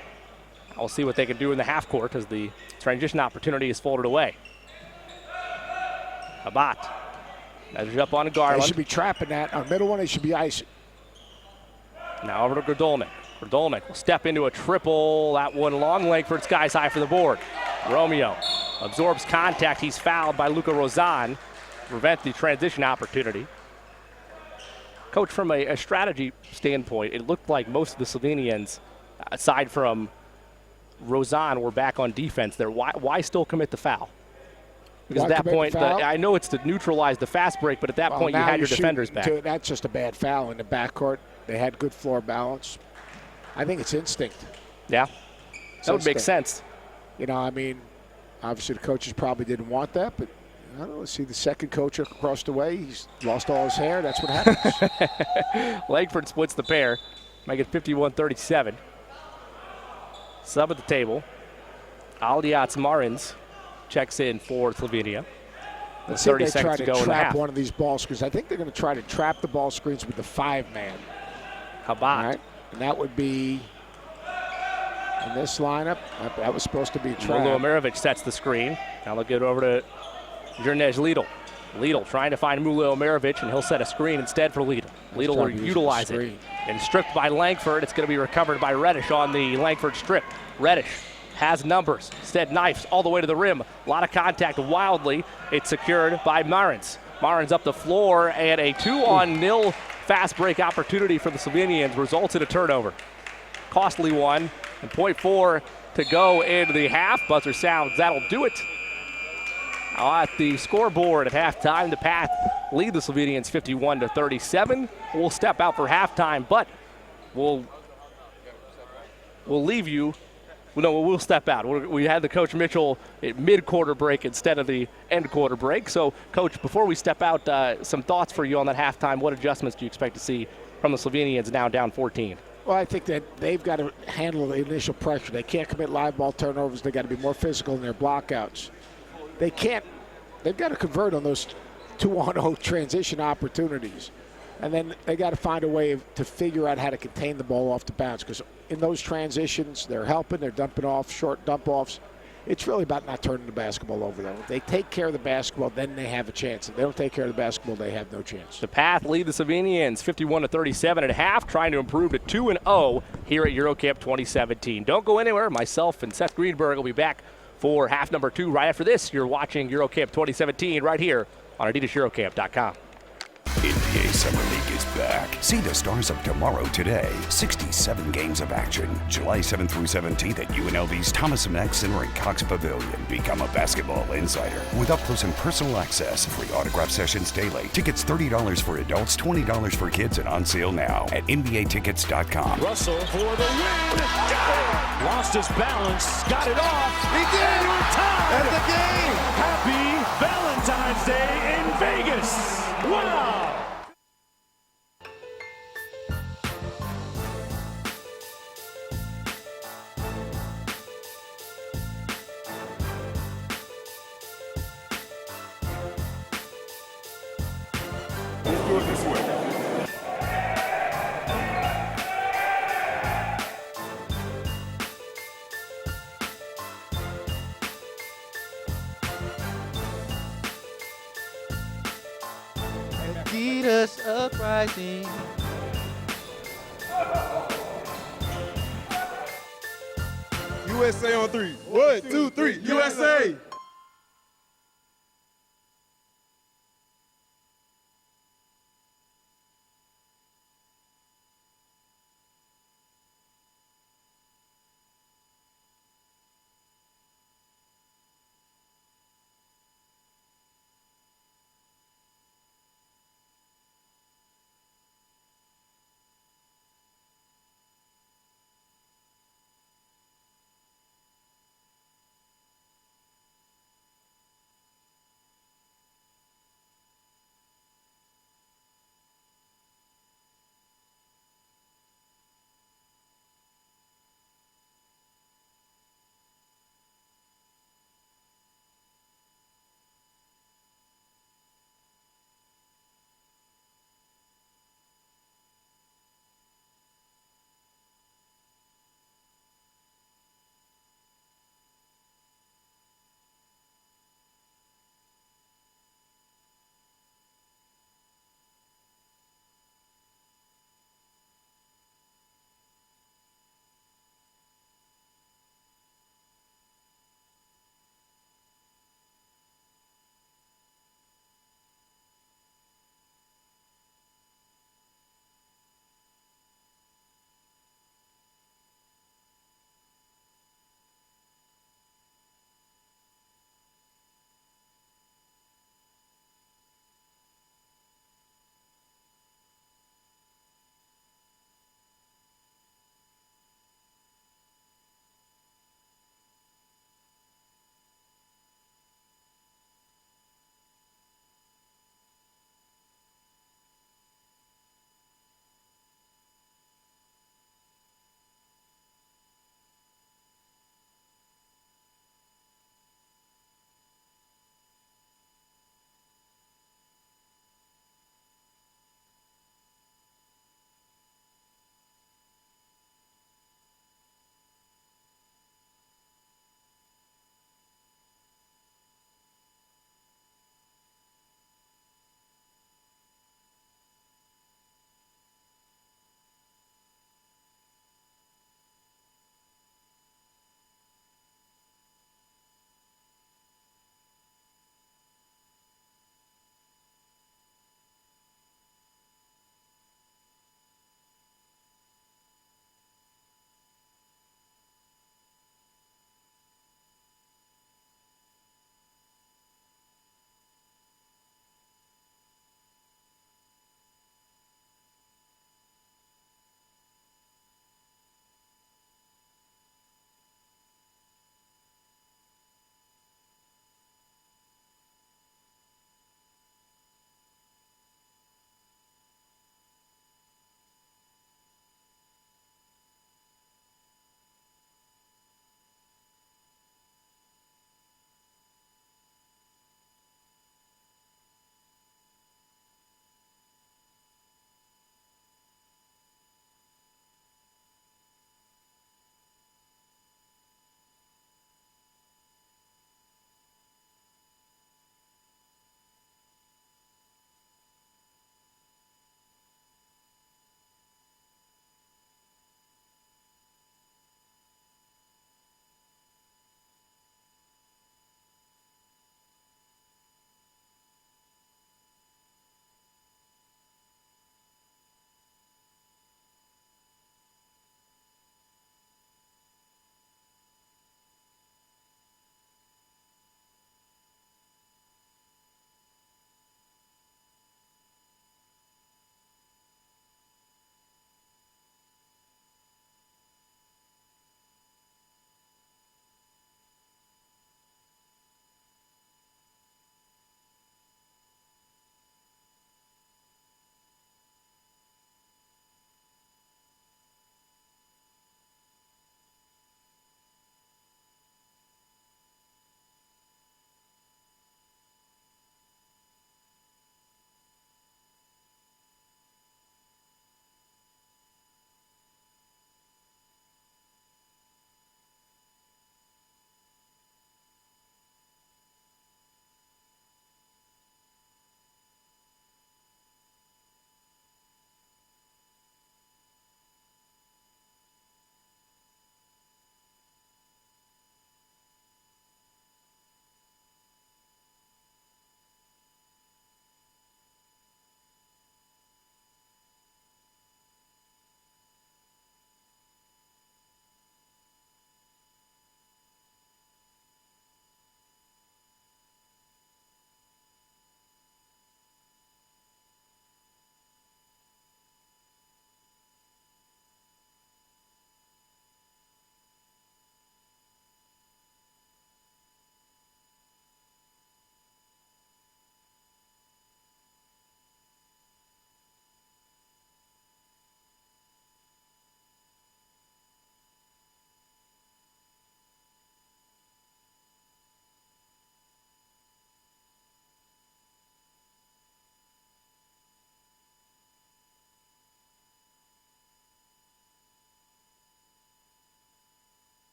I'll see what they can do in the half court as the transition opportunity is folded away. Habat measures up on They Garland. should be trapping that. On middle one, they should be icing. Now over to Gradolnik. Dolnick will step into a triple. That one long Langford, skies high for the board. Romeo absorbs contact. He's fouled by Luca Rozan. Prevent the transition opportunity. Coach, from a strategy standpoint, it looked like most of the Slovenians, aside from Rozan, were back on defense there. Why still commit the foul? Because at that point, I know it's to neutralize the fast break, but at that point you had your defenders back. That's just a bad foul in the backcourt. They had good floor balance. I think it's instinct. Yeah, that would make sense. You know, I mean, obviously the coaches probably didn't want that, but I don't know. See the second coach across the way. He's lost all his hair. That's what happens. Langford splits the pair, make it 51-37. Sub at the table. Aldiats Marins checks in for Slovenia. Let's see if 30 they seconds try to go to in the half. trap one of these ball screens. I think they're going to try to trap the ball screens with the 5-man. Habat. Right? And that would be in this lineup. That was supposed to be trapped. Mulo sets the screen. Now they'll get over to Jernej Lidl. Lidl trying to find Mulo Omerovic, and he'll set a screen instead for Lidl. Lidl will utilize it. And stripped by Langford. It's going to be recovered by Reddish on the Langford strip. Reddish has numbers. Instead, knifes all the way to the rim. A lot of contact wildly. It's secured by Marins. Marins up the floor, and a 2-on-0 fast break opportunity for the Slovenians results in a turnover. Costly one, and 0.4 to go into the half. Buzzer sounds. That'll do it. At the scoreboard at halftime, the Path lead the Slovenians 51-37. We'll step out for halftime, but we'll leave you. No, we'll step out. We had the Coach Mitchell at mid-quarter break instead of the end-quarter break. So, Coach, before we step out, some thoughts for you on that halftime. What adjustments do you expect to see from the Slovenians now down 14? Well, I think that they've got to handle the initial pressure. They can't commit live ball turnovers. They've got to be more physical in their blockouts. They've got to convert on those 2-on-0 transition opportunities. And then they got to find a way to figure out how to contain the ball off the bounce, because in those transitions, they're helping, they're dumping off, short dump-offs. It's really about not turning the basketball over, though. If they take care of the basketball, then they have a chance. If they don't take care of the basketball, they have no chance. The Path lead the Slovenians 51-37 at half, trying to improve to 2-0 here at Eurocamp 2017. Don't go anywhere. Myself and Seth Greenberg will be back for half number 2 right after this. You're watching Eurocamp 2017 right here on AdidasEurocamp.com. NBA Summer League is back. See the stars of tomorrow today. 67 games of action. July 7th through 17th at UNLV's Thomas M. X Center in Cox Pavilion. Become a basketball insider with up-close and personal access. Free autograph sessions daily. Tickets $30 for adults, $20 for kids, and on sale now at NBAtickets.com. Russell for the win. Got it! Lost his balance. Got it off. He did. We're tied. At the game. Happy Valentine's Day in Vegas. Wow. Let's do it this way. Adidas Uprising. USA on 3. 1, 2, 3. USA.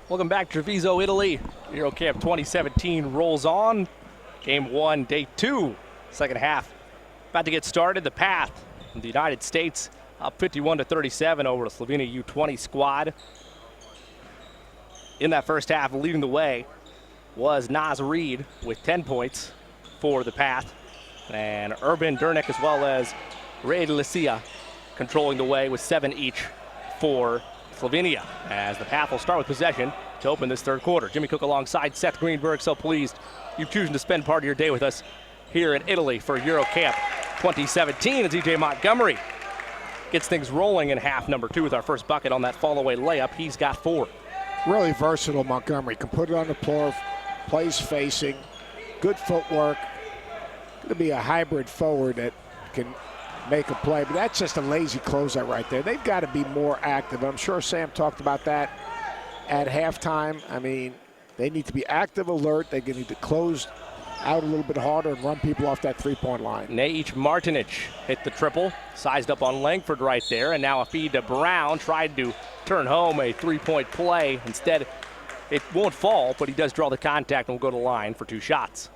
Welcome back to Treviso, Italy. Eurocamp 2017 rolls on. Game 1, day 2, second half. About to get started. The path from the United States up 51-37 over the Slovenia U20 squad. In that first half, leading the way was Naz Reed with 10 points for the path. And Urban Durnik as well as Ray Licia controlling the way with 7 each for Slovenia, as the path will start with possession to open this third quarter. Jimmy Cook alongside Seth Greenberg. So pleased you've chosen to spend part of your day with us here in Italy for Eurocamp 2017 as EJ Montgomery gets things rolling in half number 2 with our first bucket on that fall-away layup. He's got 4. Really versatile Montgomery. Can put it on the floor, plays facing, good footwork. Going to be a hybrid forward that can make a play, but that's just a lazy closeout right there. They've got to be more active. I'm sure Sam talked about that at halftime. I mean, they need to be active, alert. They need to close out a little bit harder and run people off that three-point line. Nejic Martinic hit the triple, sized up on Langford right there, and now a feed to Brown. Tried to turn home a three-point play. Instead, it won't fall, but he does draw the contact and will go to the line for 2 shots.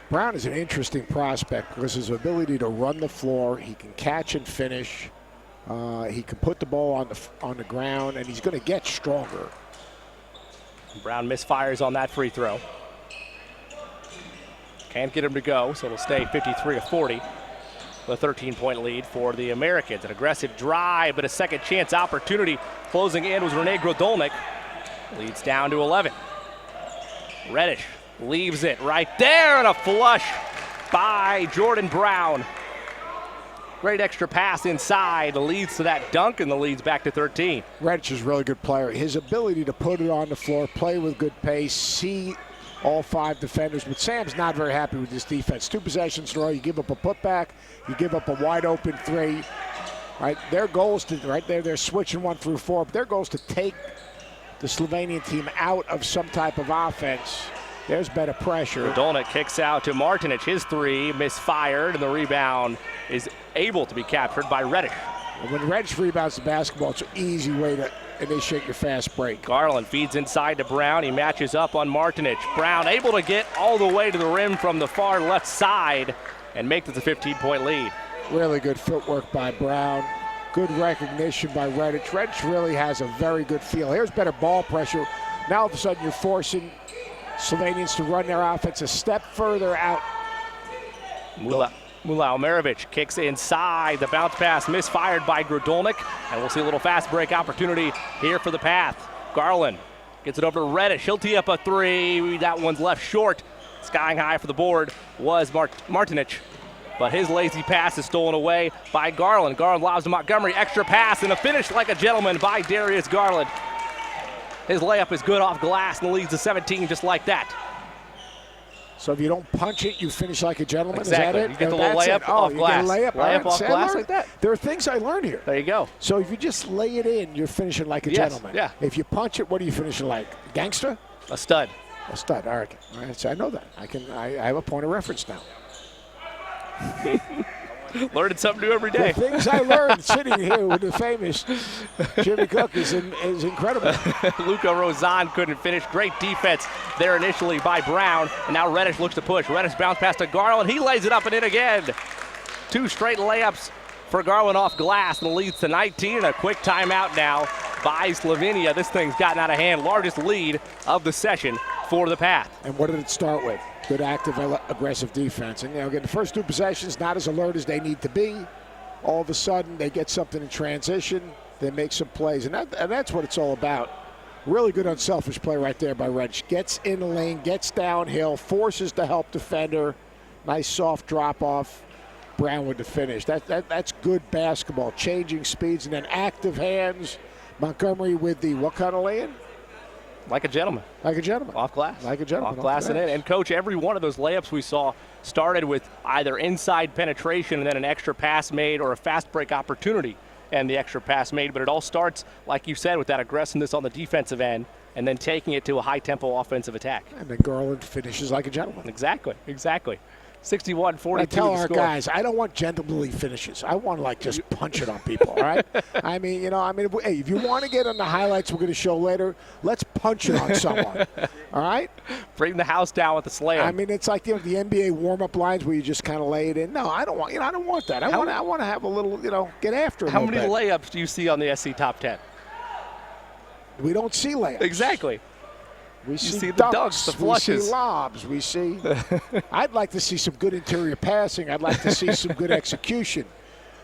Brown is an interesting prospect because his ability to run the floor, he can catch and finish, he can put the ball on the ground, and he's going to get stronger. Brown misfires on that free throw. Can't get him to go, so it'll stay 53-40. The 13-point lead for the Americans. An aggressive drive, but a second chance opportunity. Closing in was Rene Grodolnik. Leads down to 11. Reddish leaves it right there, and a flush by Jordan Brown. Great extra pass inside, leads to that dunk, and the lead's back to 13. Reddish is a really good player. His ability to put it on the floor, play with good pace, see all 5 defenders, but Sam's not very happy with this defense. 2 possessions in a row, you give up a putback, you give up a wide open 3. Right, their goal is to, right there, they're switching 1 through 4, but their goal is to take the Slovenian team out of some type of offense. There's better pressure. Dolnik kicks out to Martinic. His 3 misfired, and the rebound is able to be captured by Reddish. And when Reddish rebounds the basketball, it's an easy way to initiate your fast break. Garland feeds inside to Brown. He matches up on Martinic. Brown able to get all the way to the rim from the far left side and make this a 15-point lead. Really good footwork by Brown. Good recognition by Reddish. Reddish really has a very good feel. Here's better ball pressure. Now all of a sudden you're forcing Slovenians to run their offense a step further out. Mula Omerovic kicks inside. The bounce pass misfired by Grodolnik. And we'll see a little fast break opportunity here for the path. Garland gets it over to Reddish. He'll tee up a 3. That one's left short. Skying high for the board was Martinic. But his lazy pass is stolen away by Garland. Garland lobs to Montgomery. Extra pass and a finish like a gentleman by Darius Garland. His layup is good off glass and leads to 17 just like that. So if you don't punch it, you finish like a gentleman. Exactly. Is that it? You get the little layup off glass. You get a layup off glass like that. There are things I learned here. There you go. So if you just lay it in, you're finishing like a gentleman. Yeah. If you punch it, what are you finishing like? Gangster? A stud. A stud. All right. All right. So I know that. I have a point of reference now. Learning something new every day. The things I learned sitting here with the famous Jimmy Cook is incredible. Luca Rozan couldn't finish. Great defense there initially by Brown. And now Reddish looks to push. Reddish bounce pass to Garland. He lays it up and in again. 2 straight layups for Garland off glass and leads to 19. And a quick timeout now by Slovenia. This thing's gotten out of hand. Largest lead of the session for the path. And what did it start with? Good, active, aggressive defense. And, again, the first 2 possessions, not as alert as they need to be. All of a sudden, they get something in transition. They make some plays. And that's what it's all about. Really good unselfish play right there by Reddish. Gets in the lane, gets downhill, forces the help defender. Nice soft drop-off. Brown with the finish. That's good basketball. Changing speeds and then active hands. Montgomery with the what kind of lay-in? Like a gentleman. Like a gentleman. Off glass. Like a gentleman. Off glass and in. And, Coach, every one of those layups we saw started with either inside penetration and then an extra pass made or a fast break opportunity and the extra pass made. But it all starts, like you said, with that aggressiveness on the defensive end and then taking it to a high-tempo offensive attack. And then Garland finishes like a gentleman. Exactly. 61-42 I tell the our score. guys, I don't want gentlemanly finishes. I want to like just punch it on people, all right? I mean, hey, if you want to get on the highlights we're going to show later, let's punch it on someone, all right? Bring the house down with the slam. I mean, it's like the NBA warm-up lines where you just kind of lay it in. No, I don't want that. I want to have a little, get after it. How many layups do you see on the SC Top 10? We don't see layups. Exactly. We see the dunks, dunks, the flushes. We see lobs. We see. I'd like to see some good interior passing. I'd like to see some good execution.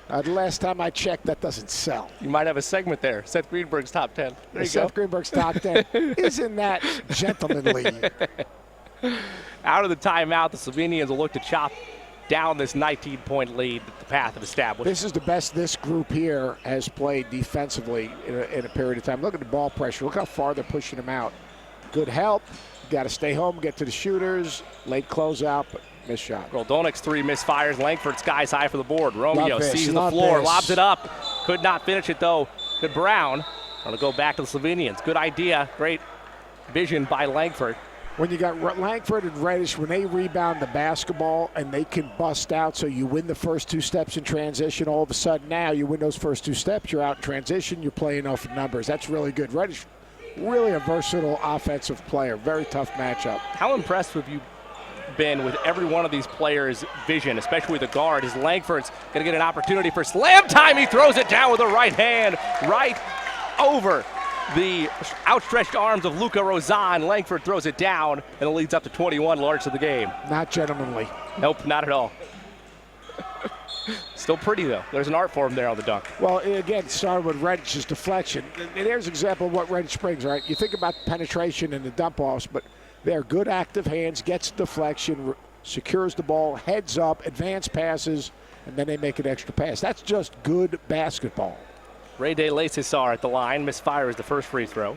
The last time I checked, that doesn't sell. You might have a segment there. Seth Greenberg's Top 10. There you Seth go. Greenberg's Top 10. Isn't that gentlemanly? Out of the timeout, the Slovenians will look to chop down this 19-point lead that the Path have established. This is the best this group here has played defensively in a period of time. Look at the ball pressure. Look how far they're pushing them out. Good help. Got to stay home, get to the shooters. Late closeout, but missed shot. Roldonik's 3 misfires. Langford skies high for the board. Romeo sees the Love floor, this. lobs it up. Could not finish it, though. Good Brown. Going to go back to the Slovenians. Good idea. Great vision by Langford. When you got Langford and Reddish, when they rebound the basketball and they can bust out so you win the first 2 steps in transition, all of a sudden now you win those first 2 steps, you're out in transition, you're playing off numbers. That's really good. Reddish, really a versatile offensive player. Very tough matchup. How impressed have you been with every one of these players' vision, especially the guard, as Langford's going to get an opportunity for slam time. He throws it down with the right hand, right over the outstretched arms of Luka Rozan. Langford throws it down, and it leads up to 21, large of the game. Not gentlemanly. Nope, not at all. Still pretty, though. There's an art form there on the dunk. Well, again, started with Reddish's deflection. And there's an example of what Reddish brings, right? You think about penetration and the dump-offs, but they're good active hands, gets deflection, secures the ball, heads up, advanced passes, and then they make an extra pass. That's just good basketball. Ray De La Cesar at the line. Misfires the first free throw.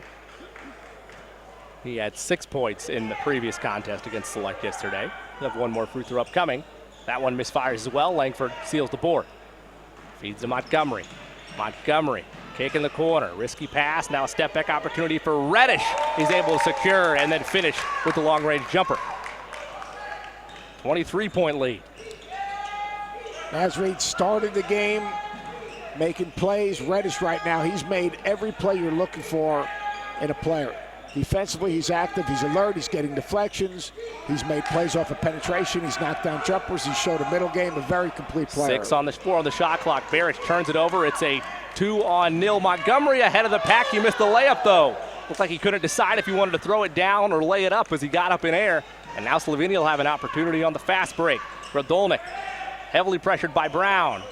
He had 6 points in the previous contest against Select yesterday. He'll have one more free throw upcoming. That one misfires as well. Langford seals the board. Feeds to Montgomery. Montgomery, kick in the corner. Risky pass. Now a step back opportunity for Reddish. He's able to secure and then finish with the long range jumper. 23-point lead. As Reed started the game, making plays. Reddish right now, he's made every play you're looking for in a player. Defensively, he's active, he's alert, he's getting deflections, he's made plays off of penetration, he's knocked down jumpers, he showed a middle game, a very complete player. 4 on the shot clock. Barrett turns it over. It's a 2-on-0. Montgomery ahead of the pack. He missed the layup, though. Looked like he couldn't decide if he wanted to throw it down or lay it up as he got up in air. And now Slovenia will have an opportunity on the fast break. Radolnik, heavily pressured by Brown.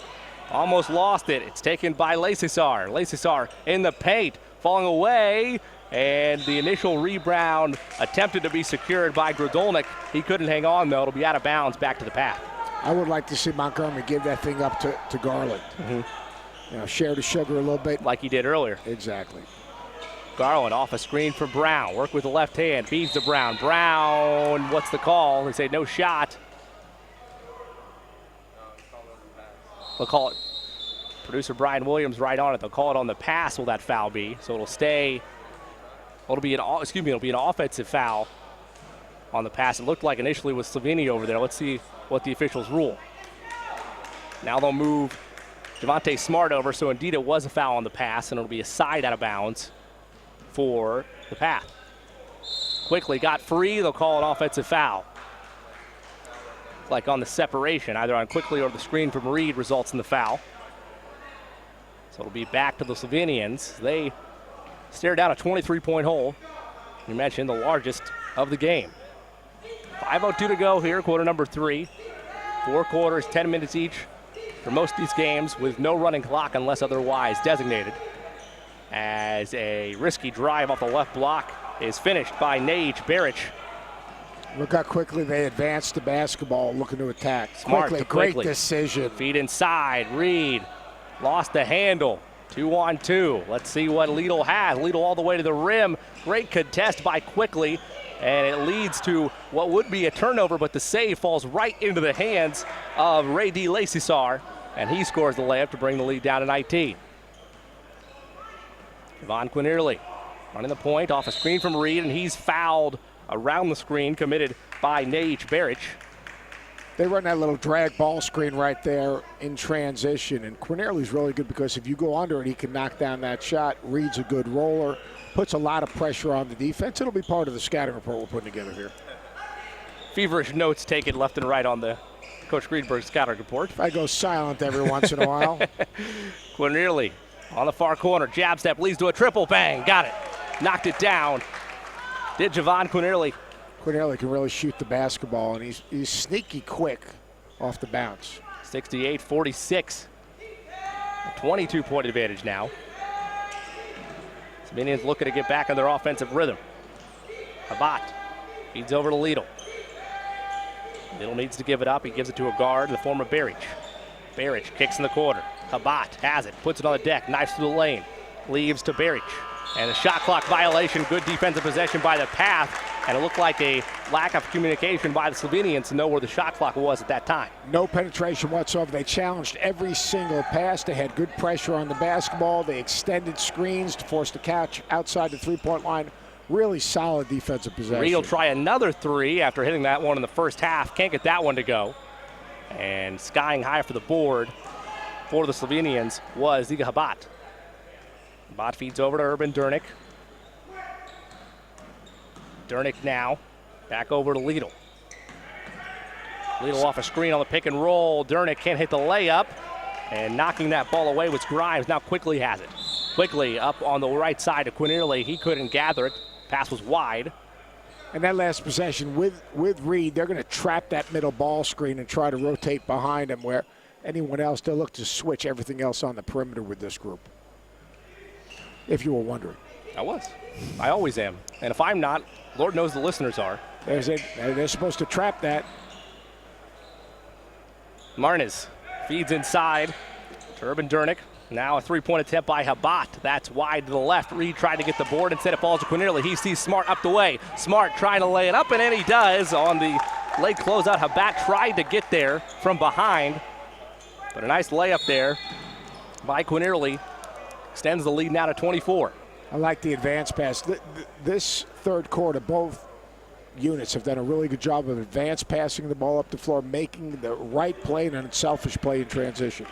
Almost lost it. It's taken by Lecesar. Lecesar in the paint, falling away. And the initial rebound attempted to be secured by Grodolnik. He couldn't hang on, though. It'll be out of bounds back to the path. I would like to see Montgomery give that thing up to Garland. Mm-hmm. Share the sugar a little bit. Like he did earlier. Exactly. Garland off a screen for Brown. Work with the left hand. Feeds to Brown. Brown, what's the call? They say no shot. They'll call it. Producer Brian Williams right on it. They'll call it on the pass. Will that foul be? So it'll stay. It'll be an offensive foul on the pass. It looked like initially with Slovenia over there. Let's see what the officials rule. Now they'll move Javante Smart over, so indeed it was a foul on the pass, and it'll be a side out of bounds for the path. Quickly got free. They'll call an offensive foul. Like on the separation, either on Quickly or the screen from Reed results in the foul. So it'll be back to the Slovenians. They stare down a 23-point hole. You mentioned the largest of the game. 5:02 to go here, quarter number 3. 4 quarters, 10 minutes each for most of these games with no running clock unless otherwise designated. As a risky drive off the left block is finished by Nage Baric. Look how quickly they advanced the basketball, looking to attack. Smart Quickly, to great Quickly. decision. Feed inside, Reed lost the handle. 2-on-2. Let's see what Lidl has. Lidl all the way to the rim. Great contest by Quickly, and it leads to what would be a turnover, but the save falls right into the hands of Ray De La Cesar, and he scores the layup to bring the lead down to 19. Yvonne Quinierly running the point off a screen from Reed, and he's fouled around the screen committed by Nage Baric. They run that little drag ball screen right there in transition, and Quinierly's really good because if you go under it, he can knock down that shot. Reed's a good roller, puts a lot of pressure on the defense. It'll be part of the scouting report we're putting together here. Feverish notes taken left and right on the Coach Greenberg scouting report. I go silent every once in a while. Quinierly on the far corner, jab step leads to a triple, bang, got it. Knocked it down. Did Javon Quinierly. Quinierly can really shoot the basketball, and he's sneaky quick off the bounce. 68-46. A 22-point advantage now. Minions looking to get back on their offensive rhythm. Habat feeds over to Lidl. Lidl needs to give it up. He gives it to a guard in the form of Baric. Baric kicks in the corner. Habat has it, puts it on the deck, knifes through the lane, leaves to Baric. And a shot clock violation, good defensive possession by the Path, and it looked like a lack of communication by the Slovenians to know where the shot clock was at that time. No penetration whatsoever. They challenged every single pass. They had good pressure on the basketball. They extended screens to force the catch outside the three-point line. Really solid defensive possession. Reed will try another three after hitting that one in the first half. Can't get that one to go. And skying high for the board for the Slovenians was Žiga Habat. Habat feeds over to Urban Dernick. Dernick now back over to Lidl. Lidl off a screen on the pick and roll. Dernick can't hit the layup. And knocking that ball away was Grimes. Now Quickly has it. Quickly up on the right side to Quinierly. He couldn't gather it. Pass was wide. And that last possession with Reed, they're going to trap that middle ball screen and try to rotate behind him where anyone else, they'll look to switch everything else on the perimeter with this group. If you were wondering. I was. I always am. And if I'm not, Lord knows the listeners are. They're supposed to trap that. Marnez feeds inside to Urban Dernick. Now a three-point attempt by Habat. That's wide to the left. Reed tried to get the board. Instead it falls to Quinierly. He sees Smart up the way. Smart trying to lay it up, and then he does on the late closeout. Habat tried to get there from behind. But a nice layup there by Quinierly. Extends the lead now to 24. I like the advance pass. This third quarter, both units have done a really good job of advance passing the ball up the floor, making the right play and unselfish play in transition.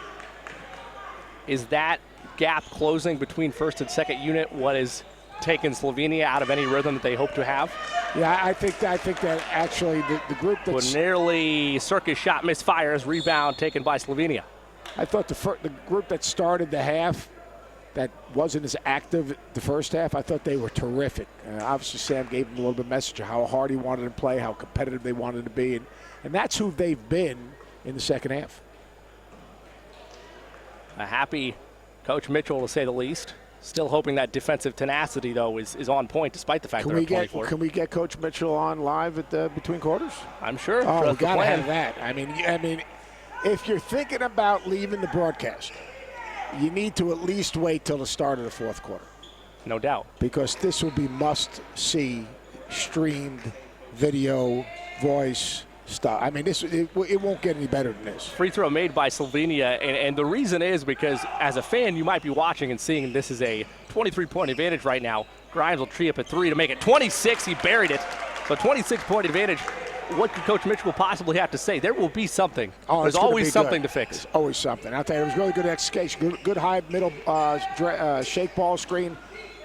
Is that gap closing between first and second unit what has taken Slovenia out of any rhythm that they hope to have? Yeah, I think that actually the group that's nearly circus shot misfires, rebound taken by Slovenia. I thought the group that started the half that wasn't as active the first half, I thought they were terrific. Obviously, Sam gave them a little bit of message of how hard he wanted to play, how competitive they wanted to be, and that's who they've been in the second half. A happy Coach Mitchell, to say the least. Still hoping that defensive tenacity, though, is on point, despite the fact they're at 24. Can we get Coach Mitchell on live at the between quarters? I'm sure. Oh, we got to have that. I mean, if you're thinking about leaving the broadcast, you need to at least wait till the start of the fourth quarter. No doubt. Because this will be must-see, streamed, video, voice stuff. I mean, it won't get any better than this. Free throw made by Slovenia, and the reason is because as a fan, you might be watching and seeing this is a 23-point advantage right now. Grimes will tree up a three to make it 26. He buried it. So 26-point advantage. What could Coach Mitchell possibly have to say? There will be something. Oh, there's always something to fix. There's always something. I'll tell you, it was really good execution. Good high middle shake ball screen.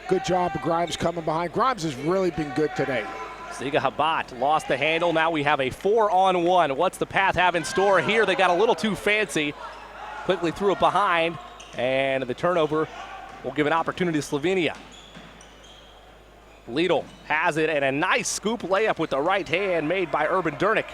Good job of Grimes coming behind. Grimes has really been good today. Žiga Habat lost the handle. Now we have a 4-on-1. What's the Path have in store here? They got a little too fancy. Quickly threw it behind, and the turnover will give an opportunity to Slovenia. Lidl has it, and a nice scoop layup with the right hand made by Urban Dernick.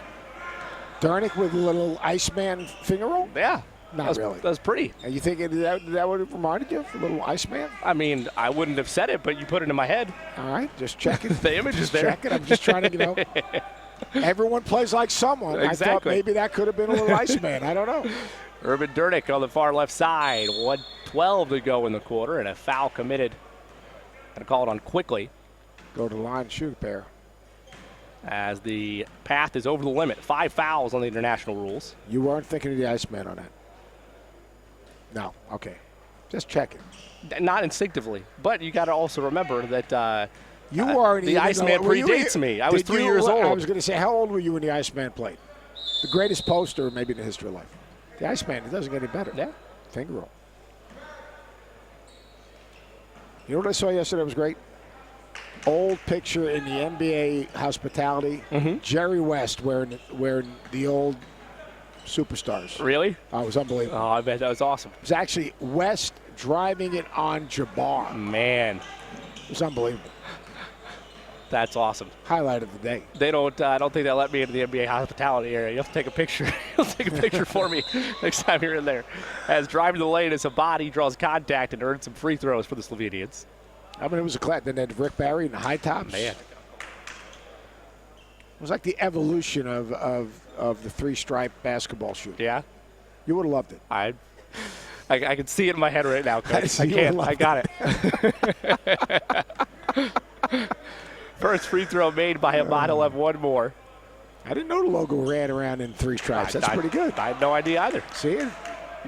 Dernick with a little Iceman finger roll? Yeah. Not really. That was pretty. And you think that would have reminded you of a little Iceman? I mean, I wouldn't have said it, but you put it in my head. All right, just checking. The image is there. Checking. I'm just trying to, everyone plays like someone. Exactly. I thought maybe that could have been a little Iceman. I don't know. Urban Dernick on the far left side. 1:12 to go in the quarter, and a foul committed. Going to call it on Quickly. Go to the line, shoot a pair. As the Path is over the limit. 5 fouls on the international rules. You weren't thinking of the Iceman on that? No. Okay. Just checking. Not instinctively, but you got to also remember that the Iceman predates me. I was 3 years old. I was going to say, how old were you when the Iceman played? The greatest poster maybe in the history of life. The Iceman, it doesn't get any better. Yeah. Finger roll. You know what I saw yesterday was great? Old picture in the NBA hospitality. Jerry West wearing the old Superstars. Really? Oh, it was unbelievable. Oh, I bet that was awesome. It was actually West driving it on Jabbar. Man, It was unbelievable. that's awesome. Highlight of the day. They don't. I don't think they'll let me into the NBA hospitality area. You have to take a picture. You'll take a picture for me next time you're in there. As driving the lane as Habat draws contact and earns some free throws for the Slovenians. I mean, it was a class. Then they had Rick Barry and the high tops. Man, It was like the evolution of the three-stripe basketball shoe. yeah. You would have loved it. I can see it in my head right now, Coach. I You can't. love I got it. First free throw made by Habat. He'll have one more. I didn't know the logo ran around in three stripes. That's pretty good. I had no idea either. See it?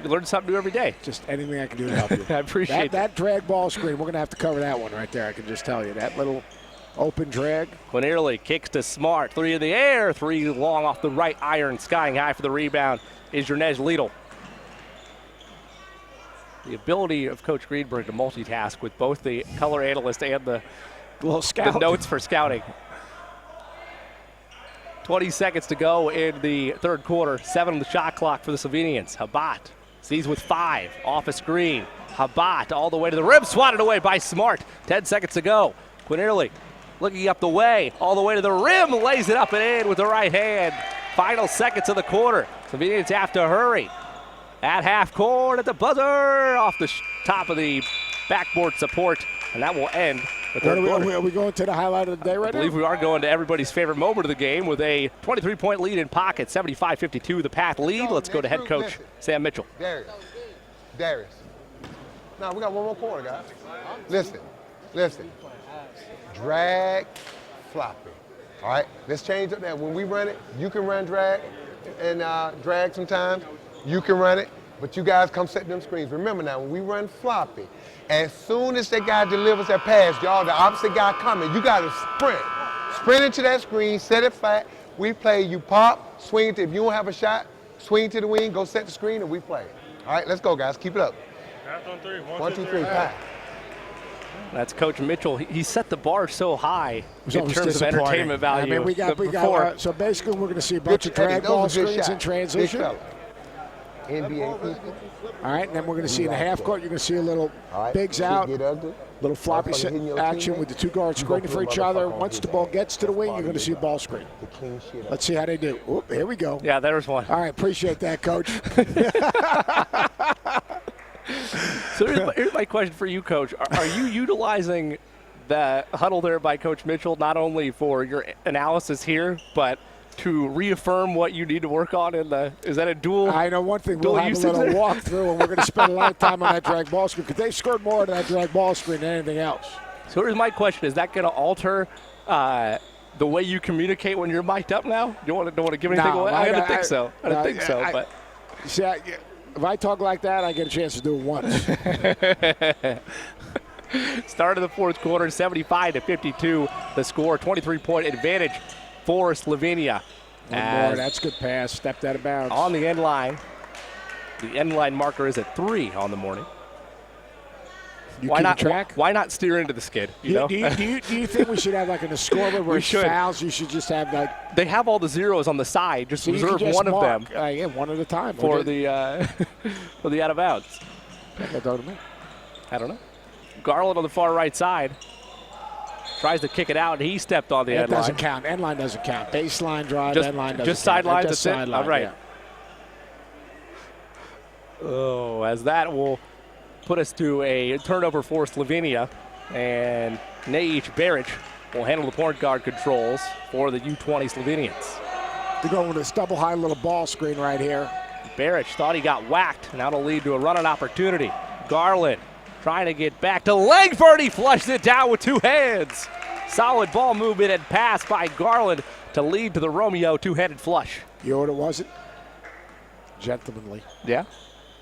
You learn something new every day. Just anything I can do to help you. I appreciate that drag ball screen. We're going to have to cover that one right there. I can just tell you. That little open drag. Quinierly kicks to Smart. 3 in the air. 3 long off the right iron. Skying high for the rebound is Jernez Lidl. The ability of Coach Greenberg to multitask with both the color analyst and the Little the scout. notes for scouting. 20 seconds to go in the third quarter. 7 on the shot clock for the Slovenians. Habat sees with 5 off a screen. Habat all the way to the rim, swatted away by Smart. 10 seconds to go. Quinierly looking up the way, all the way to the rim, lays it up and in with the right hand. Final seconds of the quarter. Slovenians have to hurry. At half court at the buzzer, off the top of the backboard support, and that will end the third quarter. Are we going to the highlight of the day I right believe now? we are going to everybody's favorite moment of the game with a 23-point lead in pocket, 75-52, the path lead. Let's go to head coach Sam Mitchell. Darius. No, we got one more quarter, guys. Listen. Drag, floppy. All right, let's change up that. When we run it, you can run drag and drag sometimes. You can run it, but you guys come set them screens. Remember now, when we run floppy, as soon as that guy delivers that pass, y'all, the opposite guy coming, you got to sprint. Sprint into that screen, set it flat. We play, you pop, swing it. If you don't have a shot, swing to the wing, go set the screen, and we play. All right, let's go, guys. Keep it up. Half on three. 1, 2, 3, pass. That's Coach Mitchell. He set the bar so high was in always terms of disappointing. entertainment value. I mean, we got so basically we're going to see a bunch of drag ball screens in transition. All NBA people. right, and then we're going to see in the half court, you're going to see a little bigs out, little floppy action with the two guards screening for each other. Once the ball gets to the wing, you're going to see a ball screen. Let's see how they do. Oop, here we go. Yeah, there's one. All right, appreciate that, Coach. So here's my question for you, Coach. Are you utilizing the huddle there by Coach Mitchell not only for your analysis here, but to reaffirm what you need to work on in the? Is that a dual? I know one thing. dual We'll have a usage little there? walkthrough, and we're going to spend a lot of time on that drag ball screen because they've scored more on that drag ball screen than anything else. So here's my question: is that going to alter the way you communicate when you're mic'd up now? You don't want to give anything away? I don't think so. I don't think so. But See, if I talk like that, I get a chance to do it once. start of the fourth quarter, 75-52. The score, 23-point advantage for Slovenia. One more. That's a good pass. Stepped out of bounds. On the end line. The end line marker is at 3 on the morning. You Why keep not? track? Why not steer into the skid? You know? Do you think we should have like in a scoreboard where We it's should. fouls? You should just have like They have all the zeros on the side. Just so you reserve can just one mark, of them yeah, one at a time. for the for the out of bounds. I don't know. Garland on the far right side tries to kick it out, and he stepped on the It end line. doesn't count. End line doesn't count. Baseline drive, Just- end line doesn't just count. sidelines, Just that's it? sideline, All right. yeah. Oh, as that will put us to a turnover for Slovenia, and Nejic Beric will handle the point guard controls for the U20 Slovenians. They're going with this double high little ball screen right here. Beric thought he got whacked, and that'll lead to a run-on opportunity. Garland trying to get back to Langford. He flushed it down with 2 hands. Solid ball movement and pass by Garland to lead to the Romeo two-handed flush. You know what it wasn't? Gentlemanly. Yeah,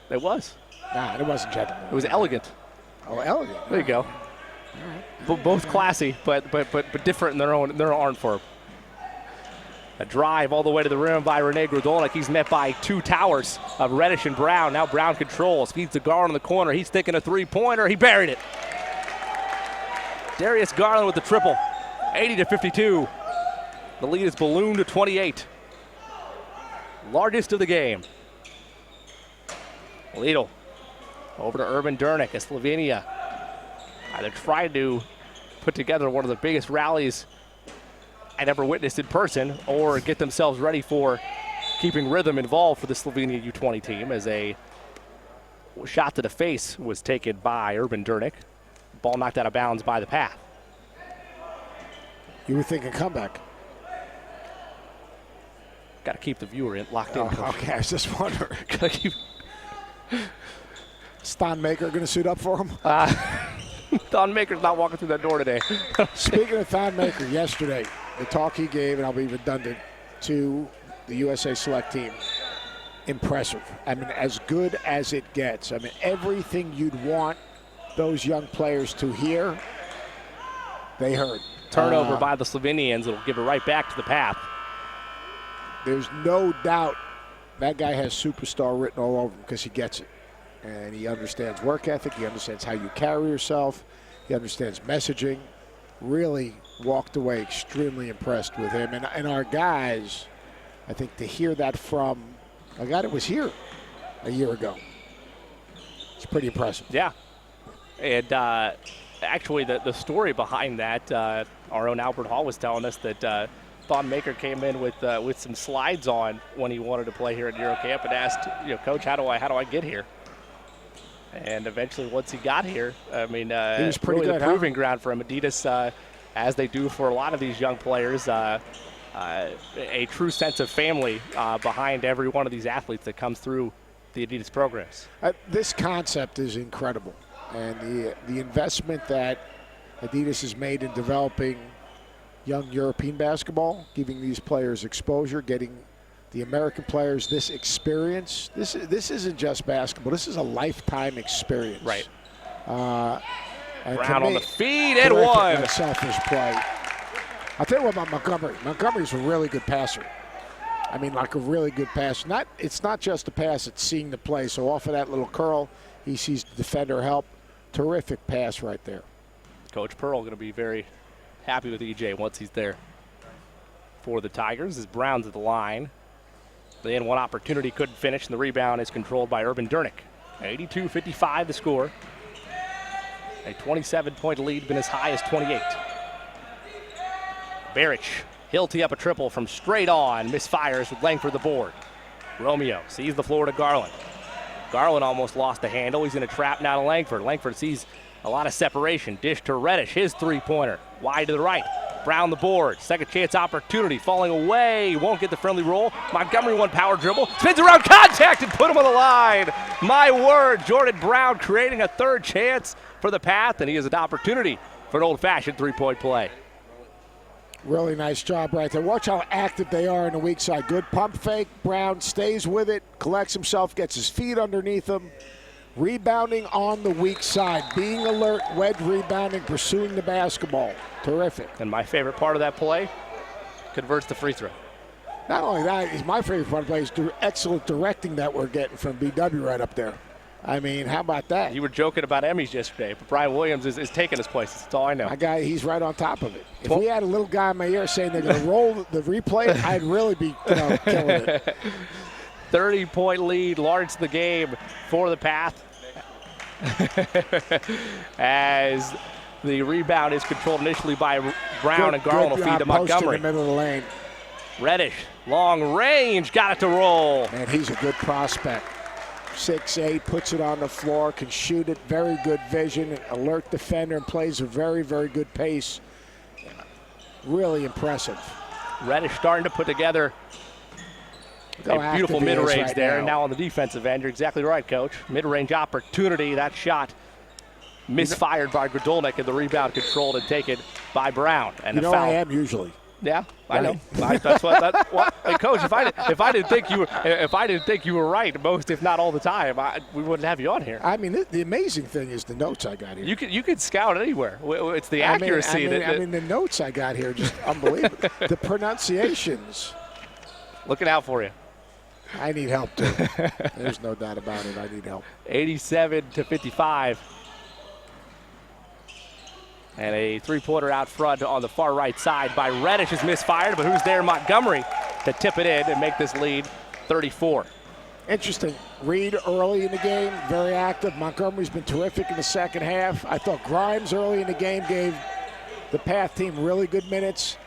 it was. Nah, it wasn't gentlemanly. It was elegant. Oh, elegant. There you go. Both classy, but different in their own form. A drive all the way to the rim by Rene Grudolnik. He's met by two towers of Reddish and Brown. Now Brown controls, feeds to Garland in the corner. He's thinking a three-pointer. He buried it. Darius Garland with the triple, 80-52. The lead is ballooned to 28. Largest of the game. Lidl over to Urban Durnick as Slovenia either tried to put together one of the biggest rallies I'd ever witnessed in person or get themselves ready for keeping rhythm involved for the Slovenia U20 team, as a shot to the face was taken by Urban Durnick. Ball knocked out of bounds by the path. You were thinking comeback. Got to keep the viewer locked in. Okay, I was just wondering. Stan Maker going to suit up for him? Don Maker's not walking through that door today. Speaking of Stan Maker, yesterday, the talk he gave, and I'll be redundant, to the USA Select team, impressive. I mean, as good as it gets. I mean, everything you'd want those young players to hear, they heard. Turnover by the Slovenians. It'll give it right back to the path. There's no doubt that guy has superstar written all over him because he gets it. And he understands work ethic. He understands how you carry yourself. He understands messaging. Really walked away extremely impressed with him. And our guys, I think to hear that from a guy that was here a year ago, it's pretty impressive. Yeah. And actually, the story behind that, our own Albert Hall was telling us that Thon Maker came in with some slides on when he wanted to play here at Eurocamp and asked, Coach, how do I get here? And eventually, once he got here, I mean, he was pretty really good, the proving ground for him. Adidas, as they do for a lot of these young players, a true sense of family behind every one of these athletes that comes through the Adidas programs. This concept is incredible, and the investment that Adidas has made in developing young European basketball, giving these players exposure, getting the American players this experience. This isn't just basketball. This is a lifetime experience. Right. And Brown on the feed and terrific one. Unselfish play. I'll tell you what about Montgomery. Montgomery's a really good passer. I mean, like a really good pass. It's not just a pass, it's seeing the play. So off of that little curl, he sees the defender help. Terrific pass right there. Coach Pearl going to be very happy with EJ once he's there for the Tigers, as Brown's at the line. They had one opportunity, couldn't finish, and the rebound is controlled by Urban Durnick. 82-55 the score. A 27-point lead, been as high as 28. Baric, he'll tee up a triple from straight on, misfires with Langford the board. Romeo sees the floor to Garland. Garland almost lost the handle. He's in a trap now to Langford. Langford sees a lot of separation. Dish to Reddish, his three-pointer. Wide to the right. Brown the board. Second chance opportunity. Falling away. Won't get the friendly roll. Montgomery one power dribble. Spins around contact and put him on the line. My word. Jordan Brown creating a third chance for the path, and he has an opportunity for an old-fashioned three-point play. Really nice job right there. Watch how active they are in the weak side. Good pump fake. Brown stays with it, collects himself, gets his feet underneath him. Rebounding on the weak side. Being alert, wedge rebounding, pursuing the basketball. Terrific. And my favorite part of that play, converts the free throw. Not only that, is my favorite part of the play is excellent directing that we're getting from BW right up there. I mean, how about that? You were joking about Emmys yesterday, but Brian Williams is taking his place. That's all I know. My guy, he's right on top of it. If we had a little guy in my ear saying they're going to roll the replay, I'd really be killing it. 30-point lead, largest of the game for the path. As the rebound is controlled initially by Brown, and Garland will feed to Montgomery. In the middle of the lane. Reddish, long range, got it to roll. Man, he's a good prospect. 6'8", puts it on the floor, can shoot it, very good vision, alert defender, and plays a very, very good pace. Really impressive. Reddish starting to put together a beautiful mid-range right there. now. And now on the defensive end, you're exactly right, Coach. Mid-range opportunity, that shot misfired by Grudolnik, and the rebound controlled and taken by Brown. And you know foul. I am usually. Yeah, I know. That's what. Hey, Coach, if I didn't think you were right most, if not all the time, we wouldn't have you on here. I mean, the amazing thing is the notes I got here. You could scout anywhere. It's the accuracy. I mean, the notes I got here are just unbelievable. The pronunciations looking out for you. I need help, too. There's no doubt about it. I need help. 87-55. And a three-pointer out front on the far right side by Reddish is misfired, but who's there? Montgomery to tip it in and make this lead 34. Interesting. Reed early in the game, very active. Montgomery's been terrific in the second half. I thought Grimes early in the game gave the Path team really good minutes.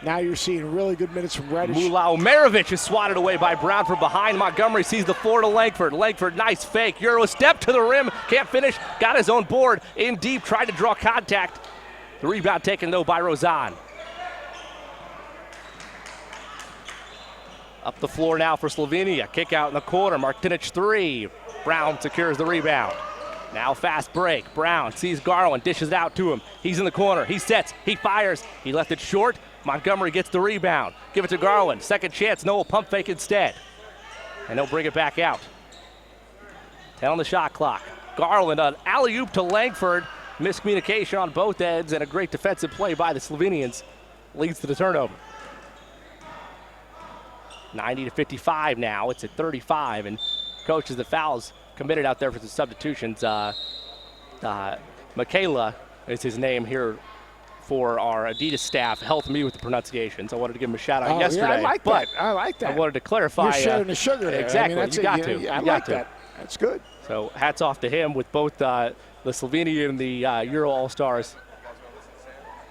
Now you're seeing really good minutes from Reddish. Mullah Omerovic is swatted away by Brown from behind. Montgomery sees the floor to Langford. Langford, nice fake. Euro step to the rim. Can't finish. Got his own board. In deep, tried to draw contact. The rebound taken, though, by Rozan. Up the floor now for Slovenia. Kick out in the corner. Martinic 3. Brown secures the rebound. Now fast break. Brown sees Garland, dishes it out to him. He's in the corner. He sets. He fires. He left it short. Montgomery gets the rebound. Give it to Garland. Second chance. Noel pump fake instead. And he'll bring it back out. 10 on the shot clock. Garland, an alley-oop to Langford. Miscommunication on both ends and a great defensive play by the Slovenians leads to the turnover. 90-55 now. It's at 35, and coaches the fouls committed out there for the substitutions. Michaela is his name here for our Adidas staff. Helped me with the pronunciations. I wanted to give him a shout out yesterday. Yeah, I like that. I like that. I wanted to clarify. You're sharing the sugar there. Exactly. I mean, you got to. I You like got to. that. That's good. So hats off to him with both the Slovenian and the Euro All-Stars.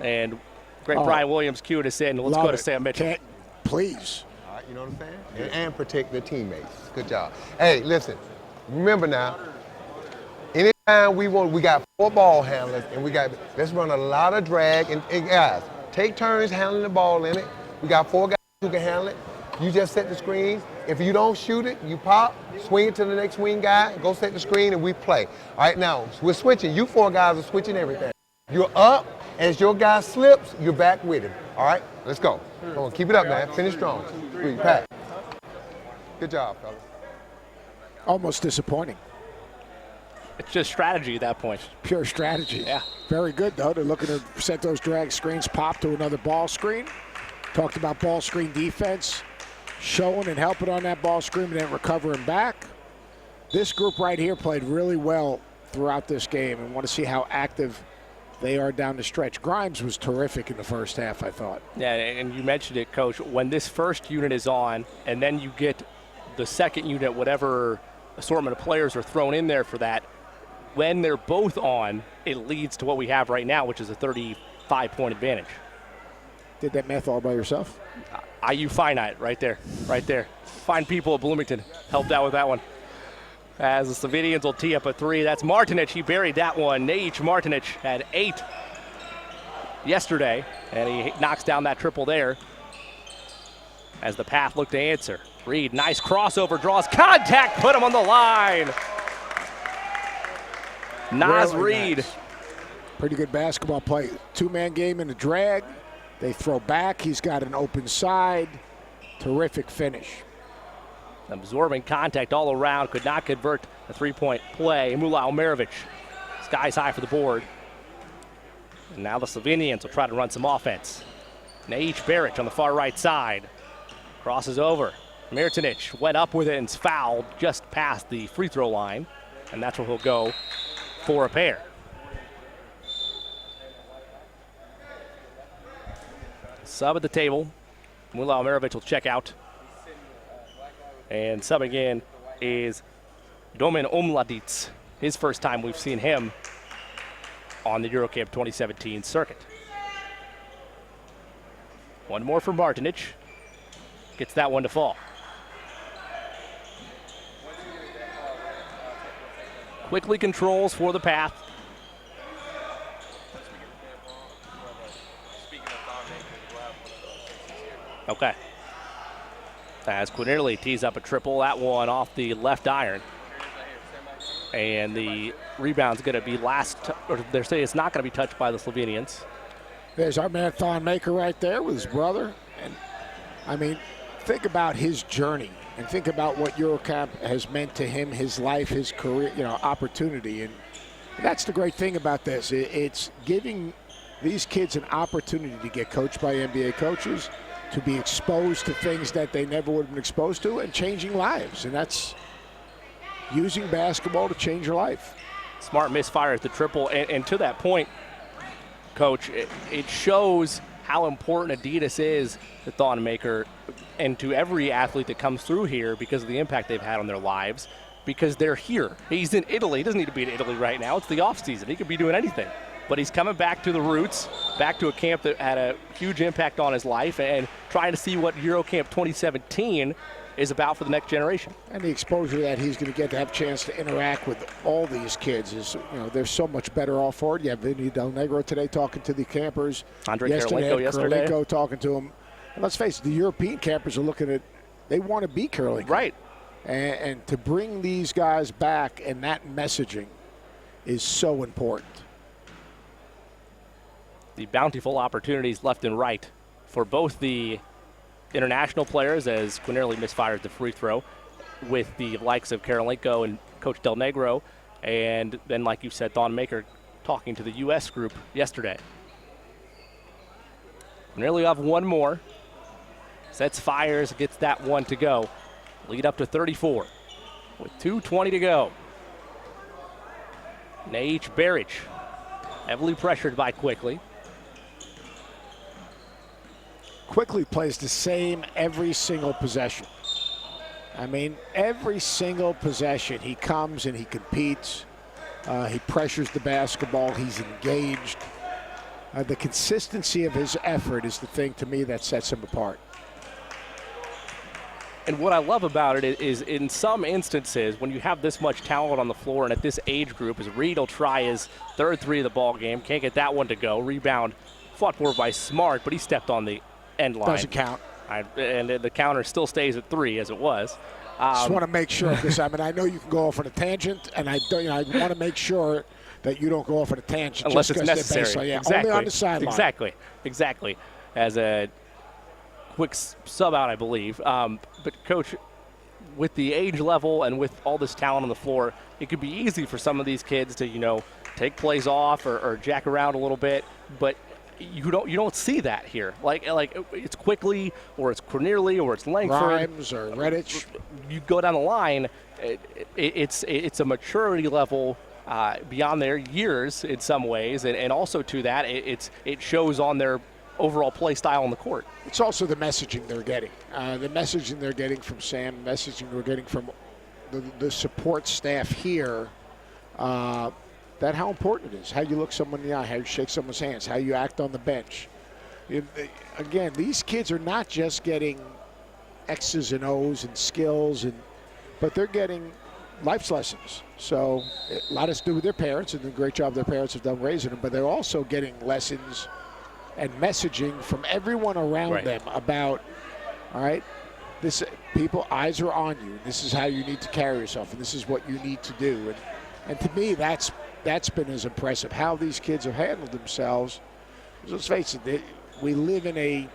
And great Brian Williams cued us in. Let's go to Sam Mitchell. Please. All right, you know what I'm saying? And protect their teammates. Good job. Hey, listen, remember now, anytime we got 4 ball handlers, and let's run a lot of drag. And guys, take turns handling the ball in it. We got 4 guys who can handle it. You just set the screens. If you don't shoot it, you pop, swing it to the next swing guy, go set the screen, and we play. All right, now, we're switching. You 4 guys are switching everything. You're up. As your guy slips, you're back with him. All right, let's go. Come on, keep it up, man. Finish strong. 3, Pat. Good job, fellas. Almost disappointing. It's just strategy at that point. Pure strategy. Yeah. Very good, though. They're looking to set those drag screens, pop to another ball screen. Talked about ball screen defense, showing and helping on that ball screen and then recovering back. This group right here played really well throughout this game, and want to see how active they are down the stretch. Grimes was terrific in the first half, I thought. Yeah, and you mentioned it, Coach. When this first unit is on, and then you get the second unit, whatever assortment of players are thrown in there for that, when they're both on, it leads to what we have right now, which is a 35-point advantage. Did that math all by yourself? IU finite right there. Fine people at Bloomington helped out with that one. As the Slovenians will tee up a 3. That's Martinic. He buried that one. Nejic Martinic had 8 yesterday, and he knocks down that triple there. As the Path look to answer. Reed, nice crossover, draws contact, put him on the line. Naz Really Reed. nice. Pretty good basketball play. 2-man game in the drag. They throw back. He's got an open side. Terrific finish. Absorbing contact all around, could not convert a 3-point play. Mullah Omerovic, skies high for the board. And now the Slovenians will try to run some offense. Nejic Beric on the far right side. Crosses over. Martinic went up with it and fouled just past the free throw line. And that's where he'll go for a pair. Sub at the table. Mullah Omerovic will check out. And subbing in is Domen Omladic. His first time we've seen him on the Eurocamp 2017 circuit. One more for Martinic. Gets that one to fall. Quickly controls for the Path. Okay. As Quinterly tees up a triple, that one off the left iron. And the rebound's going to be or they're saying it's not going to be touched by the Slovenians. There's our man Thon Maker right there with his brother. And I mean, think about his journey and think about what Eurocamp has meant to him, his life, his career, opportunity. And that's the great thing about this. It's giving these kids an opportunity to get coached by NBA coaches to be exposed to things that they never would have been exposed to and changing lives. And that's using basketball to change your life. Smart misfires the triple. And to that point, Coach, it shows how important Adidas is to Thonmaker and to every athlete that comes through here because of the impact they've had on their lives, because they're here. He's in Italy. He doesn't need to be in Italy right now. It's the off season. He could be doing anything. But he's coming back to the roots, back to a camp that had a huge impact on his life, and trying to see what Eurocamp 2017 is about for the next generation. And the exposure that he's going to get to have a chance to interact with all these kids is, they're so much better off for it. You have Vinny Del Negro today talking to the campers. Andre Karolinko yesterday. Karolinko talking to him. And let's face it, the European campers are looking at, they want to be Karolinko. Right. And to bring these guys back, and that messaging is so important. The bountiful opportunities left and right for both the international players, as Quinierly misfires the free throw, with the likes of Karolinko and Coach Del Negro, and then, like you said, Thonmaker talking to the U.S. group yesterday. Quinierly have one more. Sets fires, gets that one to go. Lead up to 34 with 2:20 to go. Nate Baric heavily pressured by Quickly. Quickly plays the same every single possession. I mean, every single possession he comes and he competes. He pressures the basketball. He's engaged. The consistency of his effort is the thing to me that sets him apart. And what I love about it is in some instances, when you have this much talent on the floor and at this age group, as Reed will try his third three of the ball game, can't get that one to go. Rebound fought for by Smart, but he stepped on the end line. Doesn't count. And the counter still stays at 3 as it was. Just want to make sure, because I know you can go off on a tangent, and I want to make sure that you don't go off on a tangent unless it's necessary. Exactly. Only on the sideline. Exactly. As a quick sub out, I believe. But Coach, with the age level and with all this talent on the floor, it could be easy for some of these kids to take plays off or jack around a little bit, but you don't see that here. Like it's Quickly, or it's Quinierly, or it's Langford, Grimes or Redditch. You go down the line, it's a maturity level beyond their years in some ways, and also to that, it shows on their overall play style on the court. It's also the messaging they're getting. The messaging they're getting from Sam, the messaging we're getting from the support staff here, that how important it is, how you look someone in the eye, how you shake someone's hands, how you act on the bench. Again, these kids are not just getting X's and O's and skills, but they're getting life's lessons. So a lot has to do with their parents, and the great job their parents have done raising them, but they're also getting lessons and messaging from everyone around them about, all right, this people, eyes are on you. This is how you need to carry yourself, and this is what you need to do. And to me, that's been as impressive, how these kids have handled themselves. Let's face it, we live in a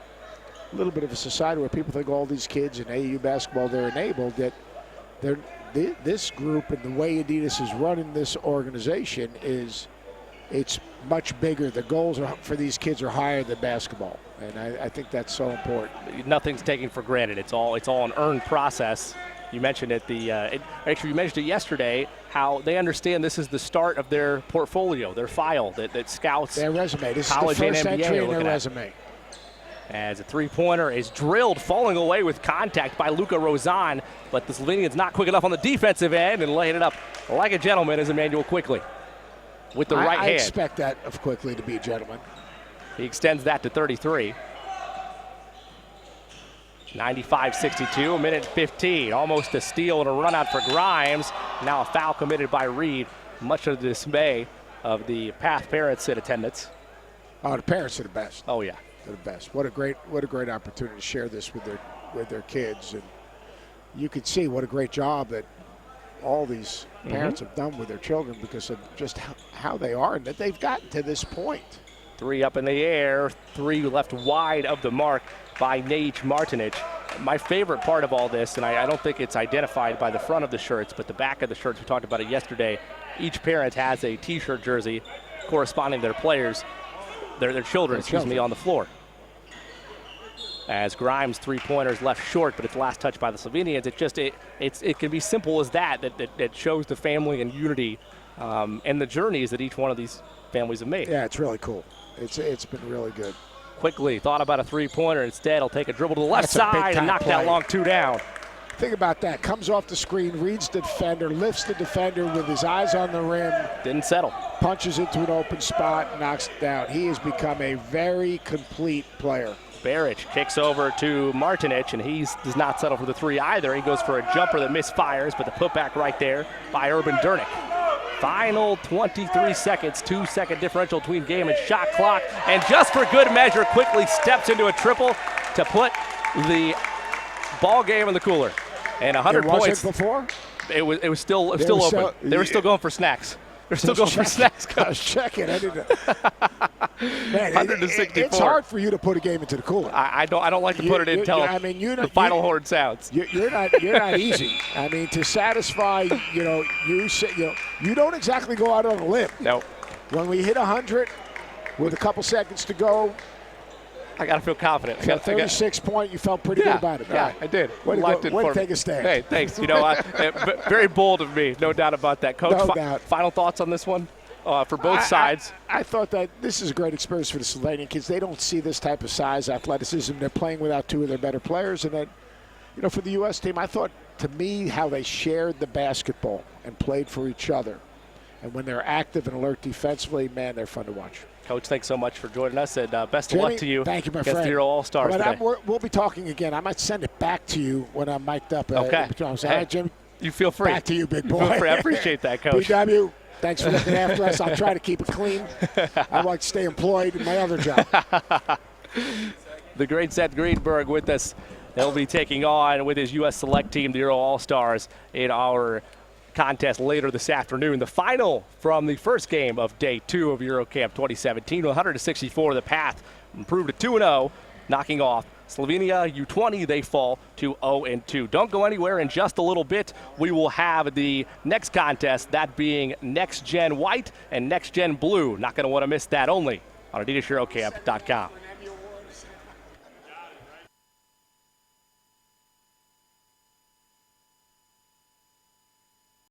little bit of a society where people think all these kids in AAU basketball, they're enabled, that this group and the way Adidas is running this organization it's much bigger. The goals for these kids are higher than basketball, and I think that's so important. Nothing's taken for granted. It's all an earned process. You mentioned it. Actually, you mentioned it yesterday. How they understand this is the start of their portfolio, their file that scouts their resume. This college is the first and NBA entry in are their looking at. resume. As a three-pointer is drilled, falling away with contact by Luca Rozan, but the Slovenian's not quick enough on the defensive end and laying it up like a gentleman as Emmanuel Quickly with the right hand. I expect that of Quickly to be a gentleman. He extends that to 33. 95-62, a minute 15. Almost a steal and a run out for Grimes. Now a foul committed by Reed, much of the dismay of the Path parents in attendance. Oh, the parents are the best. Oh, yeah. They're the best. What a great opportunity to share this with their kids. And you can see what a great job that all these parents have done with their children because of just how they are and that they've gotten to this point. 3 up in the air, 3 left wide of the mark by Nate Martinic. My favorite part of all this, and I don't think it's identified by the front of the shirts, but the back of the shirts, we talked about it yesterday, each parent has a T-shirt jersey corresponding to their players, their children, on the floor. as Grimes' three-pointers left short, but it's last touched by the Slovenians. It can be simple as that shows the family and unity and the journeys that each one of these families have made. Yeah, it's really cool. It's been really good. Quickly thought about a three-pointer. Instead, he'll take a dribble to the left side and knock that long two down. Think about that. Comes off the screen, reads the defender, lifts the defender with his eyes on the rim. Didn't settle. Punches into an open spot, knocks it down. He has become a very complete player. Baric kicks over to Martinic, and he does not settle for the three either. He goes for a jumper that misfires, but the putback right there by Urban Durnick. Final 23 seconds, 2-second differential between game and shot clock. And just for good measure, quickly steps into a triple to put the ball game in the cooler. And 100 points. Before? It was still open. They were still going for snacks. They're still going for snacks. I was checking. I didn't. Man, 164. It's hard for you to put a game into the cooler. I don't like to put it in until the final horn sounds. You're not easy. I mean, to satisfy, you don't exactly go out on a limb. No. When we hit 100 with a couple seconds to go, I got to feel confident. 36 point, you felt pretty good about it. Yeah, I did. Way to take a stand. Hey, thanks. Very bold of me, no doubt about that. Coach, no doubt. Final thoughts on this one for both sides? I thought that this is a great experience for the Slovenian kids. They don't see this type of size, athleticism. They're playing without two of their better players. And then, for the U.S. team, I thought, to me, how they shared the basketball and played for each other. And when they're active and alert defensively, man, they're fun to watch. Coach, thanks so much for joining us, and best of luck to you. Thank you, my against friend. the Euro All-Stars today. We'll be talking again. I might send it back to you when I'm mic'd up. Okay. All right, Jim. You feel free. Back to you, big boy. You feel free. I appreciate that, Coach. BW, thanks for looking after us. I'll try to keep it clean. I like to stay employed in my other job. The great Seth Greenberg with us. They'll be taking on with his U.S. select team, the Euro All-Stars, in our contest later this afternoon. The final from the first game of day 2 of Eurocamp 2017, 164 the path, improved to 2-0, knocking off Slovenia U20. They fall to 0-2. Don't go anywhere. In just a little bit, we will have the next contest, that being Next Gen White and Next Gen Blue. Not going to want to miss that, only on AdidasEurocamp.com.